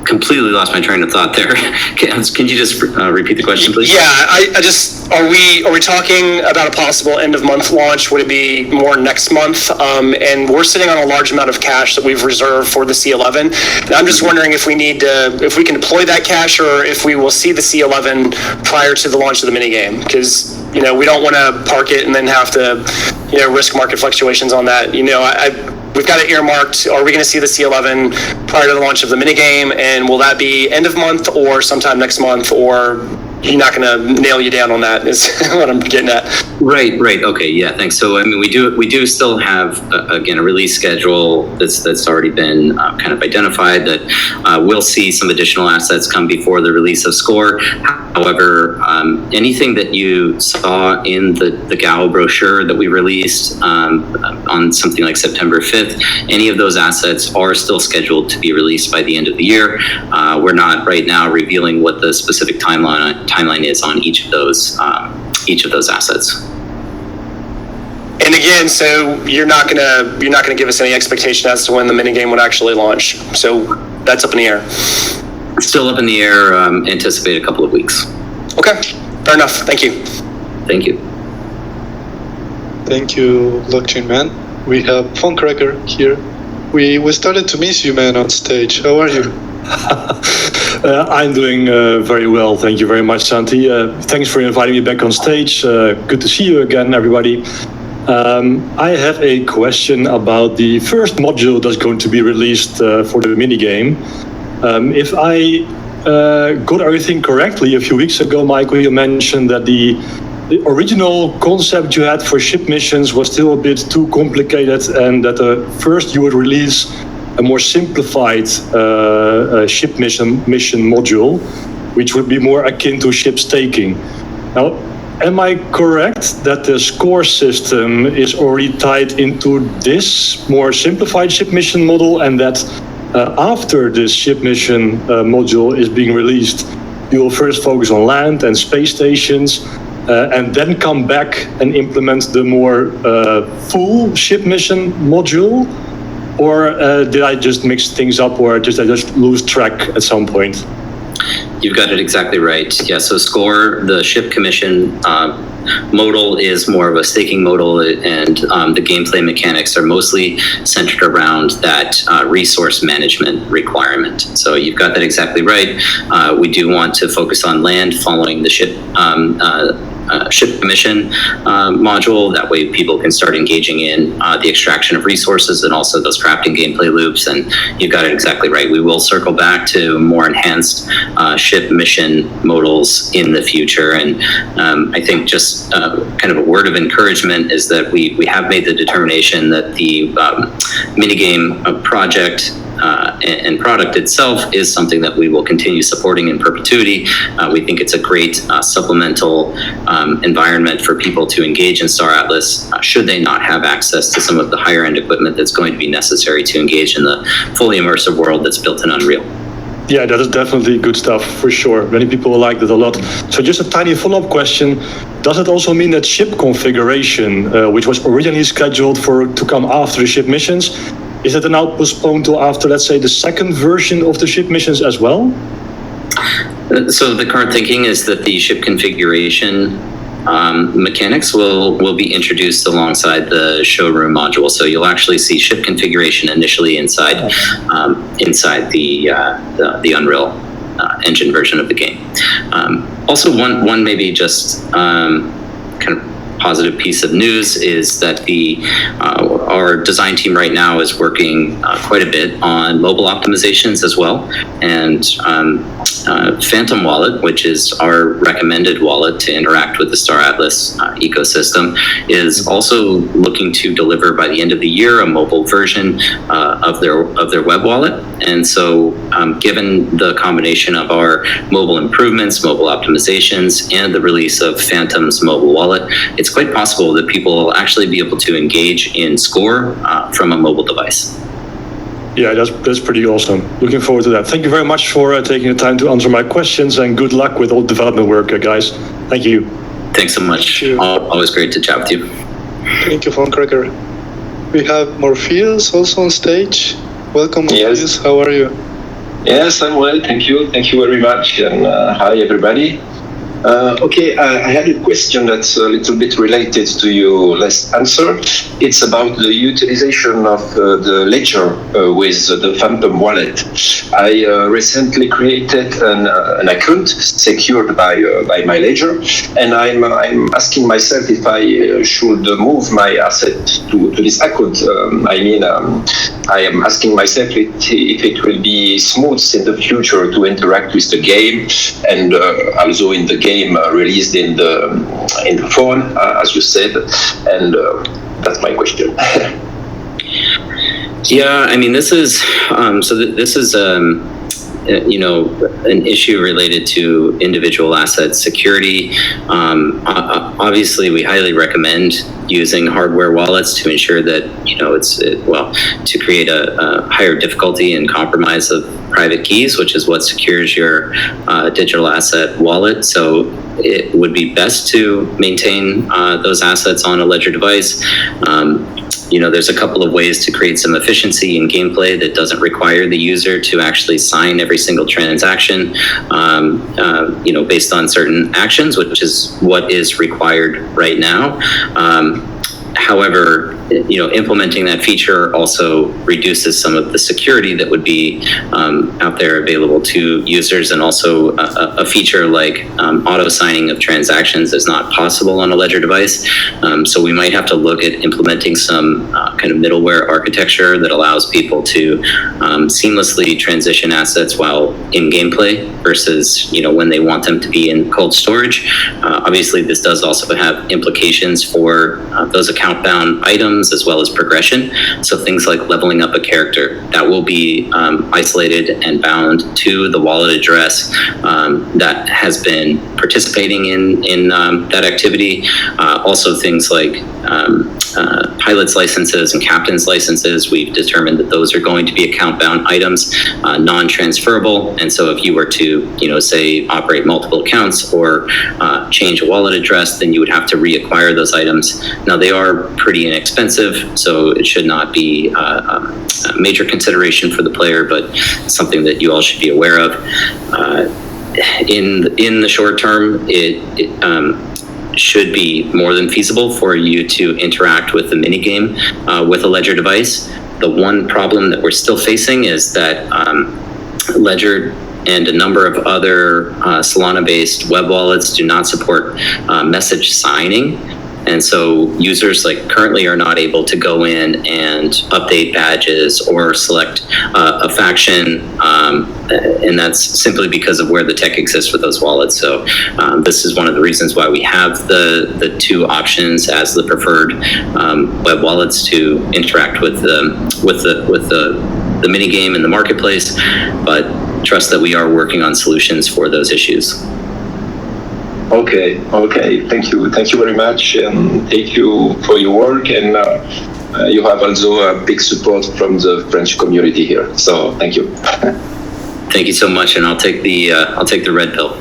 Completely lost my train of thought there. Can you just repeat the question, please?
Yeah, I just, are we talking about a possible end of month launch? Would it be more next month? And we're sitting on a large amount of cash that we've reserved for the C11. And I'm just wondering if we if we can deploy that cash, or if we will see the C11 prior to the launch of the minigame, because we don't want to park it and then have to risk market fluctuations on that. We've got it earmarked. Are we going to see the C11 prior to the launch of the minigame? And will that be end of month or sometime next month? Or you're not going to nail you down on that, is what I'm getting at.
Right. Okay. Yeah. Thanks. So, I mean, we do still have again a release schedule that's already been kind of identified. That we'll see some additional assets come before the release of Score. However, anything that you saw in the GAO brochure that we released on something like September 5th, any of those assets are still scheduled to be released by the end of the year. We're not right now revealing what the specific timeline is on each of those assets.
And again, so you're not gonna give us any expectation as to when the minigame would actually launch. So that's up in the air.
Still up in the air. Anticipate a couple of weeks.
Okay, fair enough. Thank you.
Thank you.
Thank you, Blockchain Man. We have Funkcracker here. We started to miss you, man, on stage. How are you?
I'm doing very well. Thank you very much, Santi. Thanks for inviting me back on stage. Good to see you again, everybody. I have a question about the first module that's going to be released for the minigame. If I got everything correctly, a few weeks ago, Michael, you mentioned that the original concept you had for ship missions was still a bit too complicated, and that first you would release a more simplified ship mission module, which would be more akin to ship staking. Now, am I correct that the Score system is already tied into this more simplified ship mission model, and that after this ship mission module is being released, you will first focus on land and space stations, and then come back and implement the more full ship mission module? Or did I just mix things up, or did I just lose track at some point?
You've got it exactly right. Yeah, so Score, the ship commission modal is more of a staking modal, and the gameplay mechanics are mostly centered around that resource management requirement. So you've got that exactly right. We do want to focus on land following the ship commission module. That way people can start engaging in the extraction of resources and also those crafting gameplay loops. And you've got it exactly right. We will circle back to more enhanced ship mission modals in the future. And I think just kind of a word of encouragement is that we have made the determination that the minigame project and product itself is something that we will continue supporting in perpetuity. We think it's a great supplemental environment for people to engage in Star Atlas should they not have access to some of the higher end equipment that's going to be necessary to engage in the fully immersive world that's built in Unreal.
Yeah, that is definitely good stuff for sure. Many people will like that a lot. So just a tiny follow-up question. Does it also mean that ship configuration, which was originally scheduled to come after the ship missions, is it now postponed to after, let's say, the second version of the ship missions as well?
So the current thinking is that the ship configuration mechanics will be introduced alongside the showroom module. So you'll actually see ship configuration initially inside the Unreal Engine version of the game. Also, one maybe just kind of positive piece of news is that our design team right now is working quite a bit on mobile optimizations as well. And Phantom Wallet, which is our recommended wallet to interact with the Star Atlas ecosystem, is also looking to deliver by the end of the year a mobile version of their web wallet. And so given the combination of our mobile improvements, mobile optimizations, and the release of Phantom's mobile wallet, it's quite possible that people will actually be able to engage in Score from a mobile device.
Yeah, that's pretty awesome. Looking forward to that. Thank you very much for taking the time to answer my questions, and good luck with all development work, guys. Thank you.
Thanks so much. Always great to chat with you.
Thank you, Cracker. We have Morpheus also on stage. Welcome, Morpheus. How are you?
Yes, I'm well. Thank you. Thank you very much. And hi, everybody. I had a question that's a little bit related to your last answer. It's about the utilization of the ledger with the Phantom wallet. I recently created an account secured by my ledger, and I'm asking myself if I should move my asset to this account. I am asking myself if it will be smooth in the future to interact with the game, and also in the game released in the phone, as you said, and that's my question.
Yeah, I mean, this is an issue related to individual asset security. Obviously, we highly recommend using hardware wallets to ensure that to create a higher difficulty and compromise of private keys, which is what secures your digital asset wallet. So it would be best to maintain those assets on a ledger device. There's a couple of ways to create some efficiency in gameplay that doesn't require the user to actually sign every single transaction, based on certain actions, which is what is required right now. However, implementing that feature also reduces some of the security that would be out there available to users, and also a feature like auto signing of transactions is not possible on a ledger device. So we might have to look at implementing some kind of middleware architecture that allows people to seamlessly transition assets while in gameplay versus when they want them to be in cold storage. Obviously, this does also have implications for those account-bound items as well as progression. So things like leveling up a character, that will be isolated and bound to the wallet address that has been participating in that activity. Also things like pilot's licenses and captain's licenses, we've determined that those are going to be account-bound items, non-transferable. And so if you were to, say, operate multiple accounts or change a wallet address, then you would have to reacquire those items. Now, they are pretty inexpensive, so it should not be a major consideration for the player, but something that you all should be aware of. in the short term, it should be more than feasible for you to interact with the minigame with a Ledger device. The one problem that we're still facing is that Ledger and a number of other Solana-based web wallets do not support message signing. And so users currently are not able to go in and update badges or select a faction, and that's simply because of where the tech exists for those wallets. So this is one of the reasons why we have the two options as the preferred web wallets to interact with the mini game in the marketplace. But trust that we are working on solutions for those issues.
Okay. Thank you very much, and thank you for your work. And you have also a big support from the French community here. So thank you.
Thank you so much, and I'll take the red pill.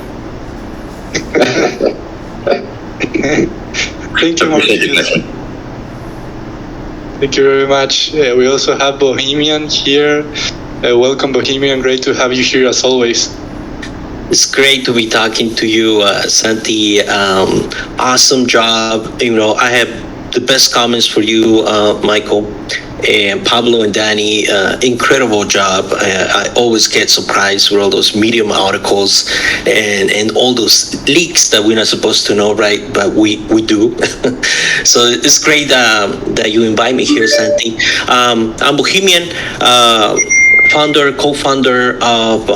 Thank you, Martin. Thank you very much. We also have Bohemian here. Welcome, Bohemian. Great to have you here as always.
It's great to be talking to you, Santi. Awesome job. I have the best comments for you, Michael, and Pablo and Danny. Incredible job. I always get surprised with all those Medium articles and all those leaks that we're not supposed to know, right? But we do. So it's great that you invite me here, Santi. I'm Bohemian, co-founder of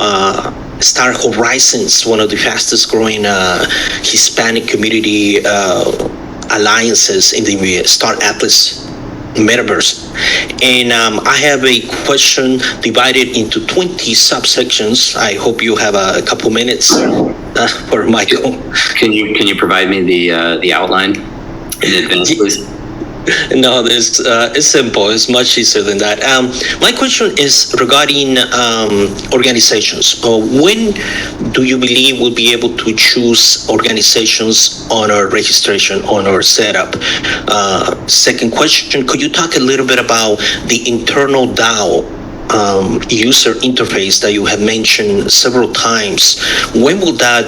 Star Horizons, one of the fastest growing Hispanic community alliances in the Star Atlas Metaverse. And I have a question divided into 20 subsections. I hope you have a couple minutes for Michael.
Can you provide me the outline in advance, please?
No, it's simple. It's much easier than that. My question is regarding organizations. When do you believe we'll be able to choose organizations on our registration, on our setup? Second question, could you talk a little bit about the internal DAO user interface that you have mentioned several times? When will that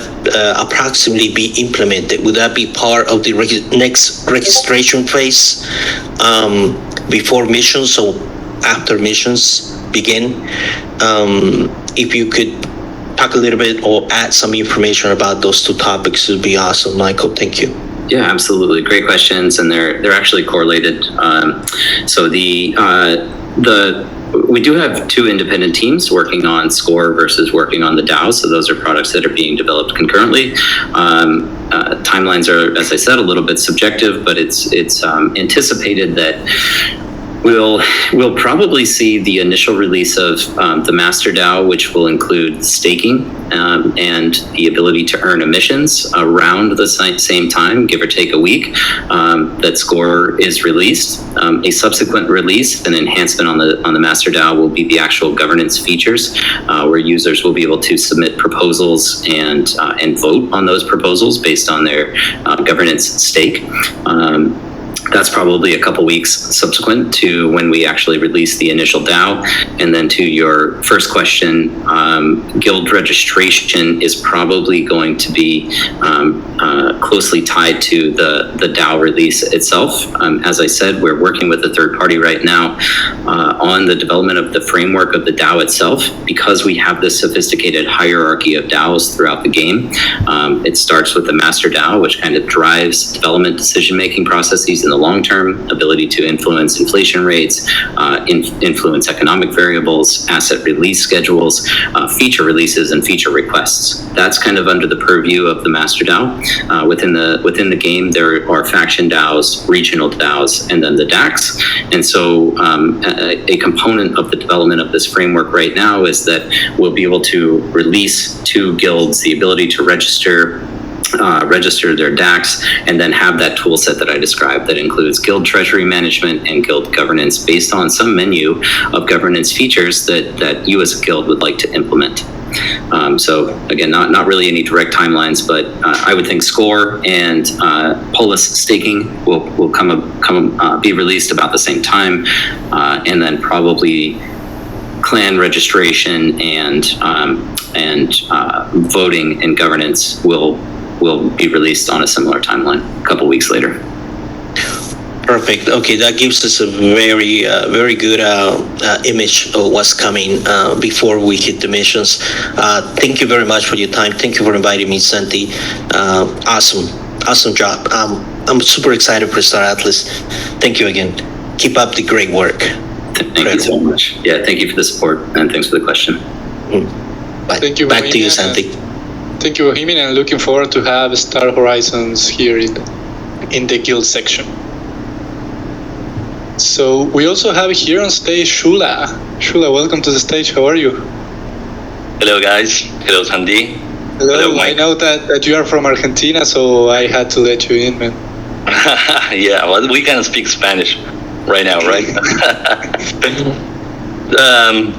approximately be implemented? Would that be part of the next registration phase before missions or after missions begin? If you could talk a little bit or add some information about those two topics, it would be awesome, Michael. Thank you.
Yeah, absolutely. Great questions, and they're actually correlated. So we do have two independent teams working on Score versus working on the DAO. So those are products that are being developed concurrently. Timelines are, as I said, a little bit subjective, but it's anticipated that we'll probably see the initial release of the Master DAO, which will include staking and the ability to earn emissions around the same time, give or take a week, that Score is released. A subsequent release, an enhancement on the Master DAO, will be the actual governance features, where users will be able to submit proposals and vote on those proposals based on their governance stake. That's probably a couple weeks subsequent to when we actually release the initial DAO. And then to your first question, guild registration is probably going to be closely tied to the DAO release itself. As I said, we're working with a third party right now on the development of the framework of the DAO itself. Because we have this sophisticated hierarchy of DAOs throughout the game, it starts with the Master DAO, which kind of drives development decision-making processes in the long term, ability to influence inflation rates, influence economic variables, asset release schedules, feature releases, and feature requests. That's kind of under the purview of the Master DAO. Within the game, there are faction DAOs, regional DAOs, and then the DAX. And so a component of the development of this framework right now is that we'll be able to release to guilds the ability to register their DAX, and then have that tool set that I described that includes guild treasury management and guild governance based on some menu of governance features that you as a guild would like to implement. So again, not really any direct timelines, but I would think Score and Polis staking will be released about the same time, and then probably clan registration and voting and governance will be released on a similar timeline a couple weeks later.
Perfect. Okay, that gives us a very good image of what's coming before we hit the missions. Thank you very much for your time. Thank you for inviting me, Santi. Awesome job. I'm super excited for Star Atlas. Thank you again. Keep up the great work.
Thank you so much. Yeah, thank you for the support and thanks for the question.
Bye.
Thank you,
Back to you, Santi.
Thank you, Bohemian, and looking forward to have Star Horizons here in the guild section. So we also have here on stage Shula. Shula, welcome to the stage. How are you?
Hello, guys. Hello, Sandy.
Hello. I know that you are from Argentina, so I had to let you in, man.
Yeah, well, we can speak Spanish right now, right?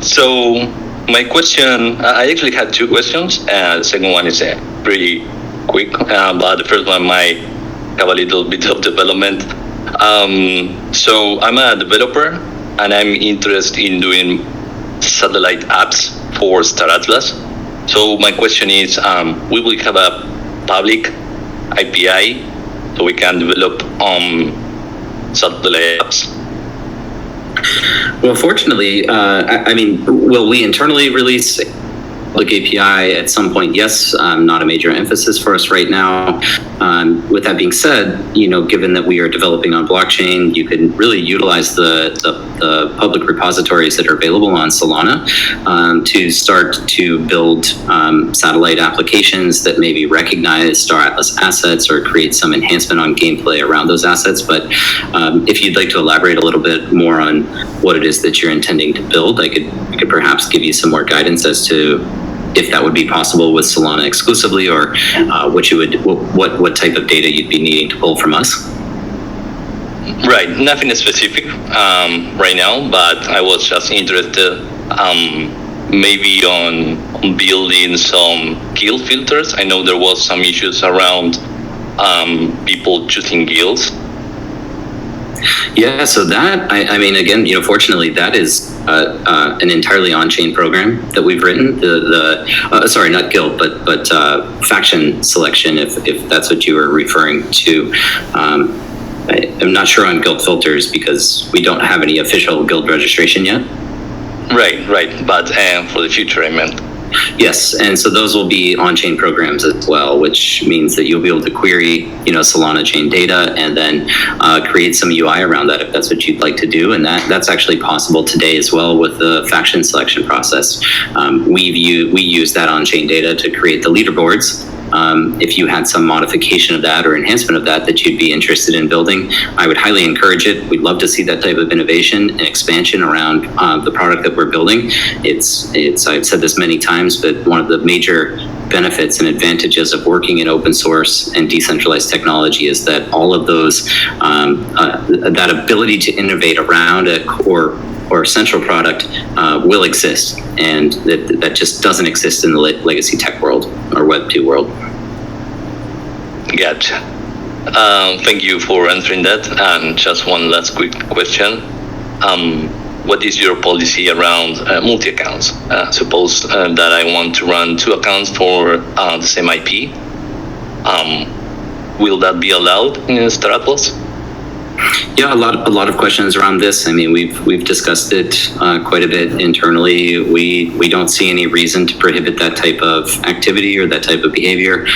So my question, I actually had two questions. The second one is pretty quick, but the first one might have a little bit of development. So I'm a developer and I'm interested in doing satellite apps for Star Atlas. So my question is, we will have a public API so we can develop satellite apps?
Well, fortunately, I mean, will we internally release public API at some point? Yes, not a major emphasis for us right now. With that being said, given that we are developing on blockchain, you can really utilize the public repositories that are available on Solana to start to build satellite applications that maybe recognize Star Atlas assets or create some enhancement on gameplay around those assets. But if you'd like to elaborate a little bit more on what it is that you're intending to build, I could perhaps give you some more guidance as to if that would be possible with Solana exclusively, or what type of data you'd be needing to pull from us.
Right, nothing specific right now, but I was just interested maybe on building some guild filters. I know there was some issues around people choosing guilds.
Yeah, so that, I mean, again, fortunately, that is an entirely on-chain program that we've written. Sorry, not guild, but faction selection, if that's what you were referring to. I'm not sure on guild filters because we don't have any official guild registration yet.
Right, but for the future, I meant.
Yes, and so those will be on-chain programs as well, which means that you'll be able to query, Solana chain data and then create some UI around that if that's what you'd like to do. And that's actually possible today as well with the faction selection process. We use that on-chain data to create the leaderboards. If you had some modification of that or enhancement of that you'd be interested in building, I would highly encourage it. We'd love to see that type of innovation and expansion around the product that we're building. I've said this many times, but one of the major benefits and advantages of working in open source and decentralized technology is that all of those, that ability to innovate around a core or central product will exist, and that just doesn't exist in the legacy tech world or Web 2 world.
Gotcha. Thank you for answering that. And just one last quick question. What is your policy around multi-accounts? Suppose that I want to run 2 accounts for the same IP. Will that be allowed in Star Atlas?
Yeah, a lot of questions around this. I mean, we've discussed it quite a bit internally. We don't see any reason to prohibit that type of activity or that type of behavior.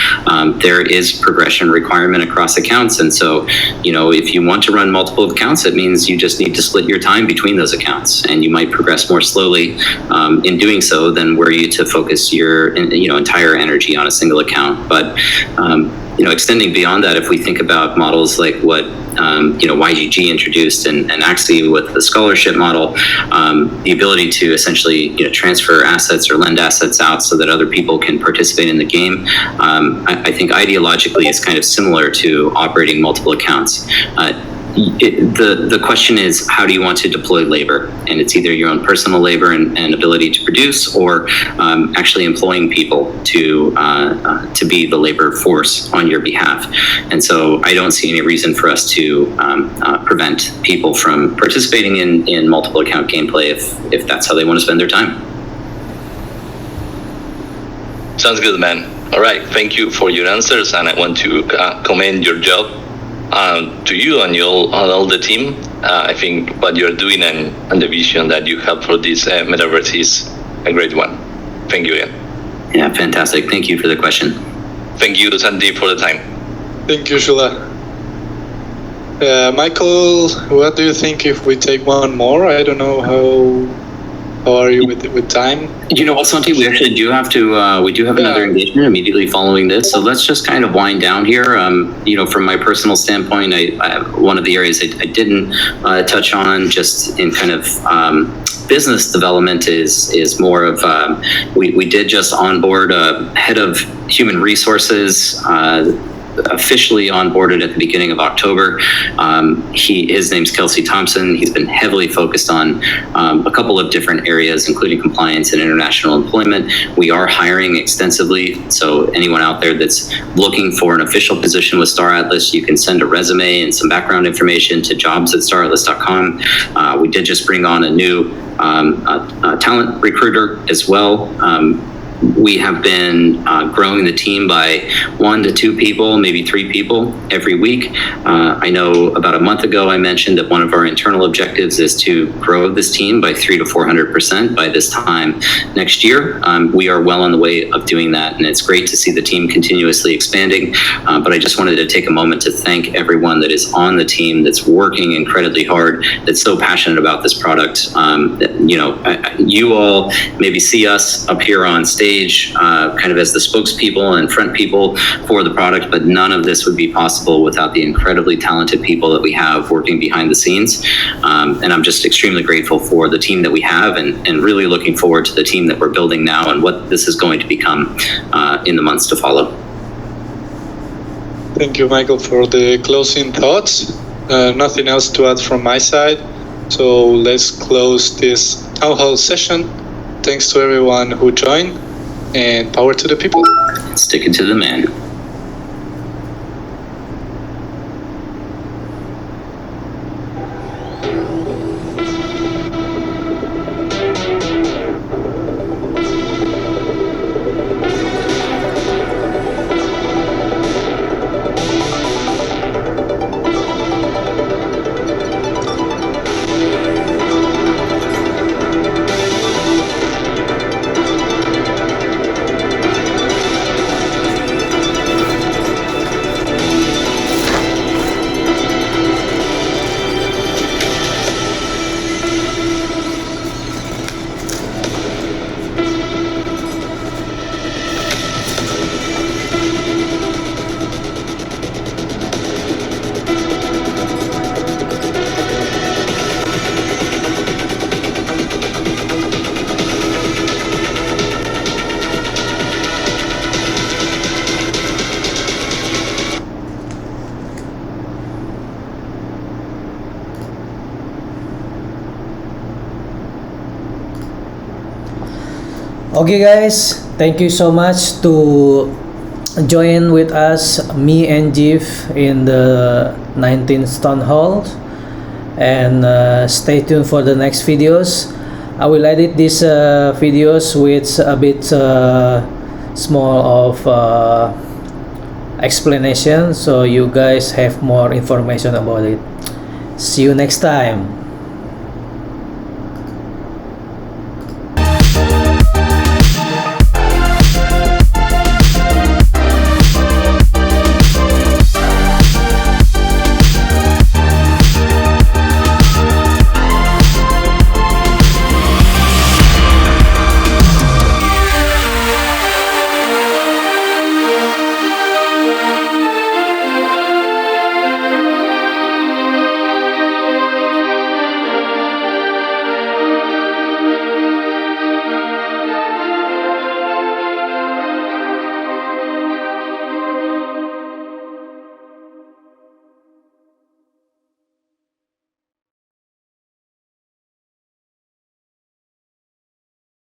There is progression requirement across accounts, and so if you want to run multiple accounts, it means you just need to split your time between those accounts, and you might progress more slowly in doing so than were you to focus your entire energy on a single account. But extending beyond that, if we think about models like what YGG introduced and Axie with the scholarship model, the ability to essentially transfer assets or lend assets out so that other people can participate in the game, I think ideologically is kind of similar to operating multiple accounts. the question is, how do you want to deploy labor? And it's either your own personal labor and ability to produce, or actually employing people to be the labor force on your behalf. And so I don't see any reason for us to prevent people from participating in multiple account gameplay if that's how they want to spend their time.
Sounds good, man. All right, thank you for your answers, and I want to commend your job to you and all the team. I think what you're doing and the vision that you have for this metaverse is a great one. Thank you again.
Yeah, fantastic. Thank you for the question.
Thank you, Santi, for the time.
Thank you, Shula. Michael, what do you think if we take one more? I don't know how are you with time?
You know what, Santi? We actually do have to. We do have another engagement immediately following this, so let's just kind of wind down here. From my personal standpoint, one of the areas I didn't touch on, just in kind of business development, is more of we did just onboard a head of human resources. Officially onboarded at the beginning of October. His name's Kelsey Thompson. He's been heavily focused on a couple of different areas, including compliance and international employment. We are hiring extensively, so anyone out there that's looking for an official position with Star Atlas, you can send a resume and some background information to jobs@staratlas.com. We did just bring on a new talent recruiter as well. We have been growing the team by 1 to 2 people, maybe 3 people every week. I know about a month ago I mentioned that one of our internal objectives is to grow this team by 300 to 400% by this time next year. We are well on the way of doing that, and it's great to see the team continuously expanding. But I just wanted to take a moment to thank everyone that is on the team, that's working incredibly hard, that's so passionate about this product. You all maybe see us up here on stage kind of as the spokespeople and front people for the product, but none of this would be possible without the incredibly talented people that we have working behind the scenes. And I'm just extremely grateful for the team that we have, and really looking forward to the team that we're building now and what this is going to become in the months to follow.
Thank you, Michael, for the closing thoughts. Nothing else to add from my side. So let's close this town hall session. Thanks to everyone who joined, and power to the people.
Stick it to the man.
Okay guys, thank you so much to join with us, me and Jeeves, in the 19th Townhall, and stay tuned for the next videos. I will edit these videos with a bit small of explanation, so you guys have more information about it. See you next time.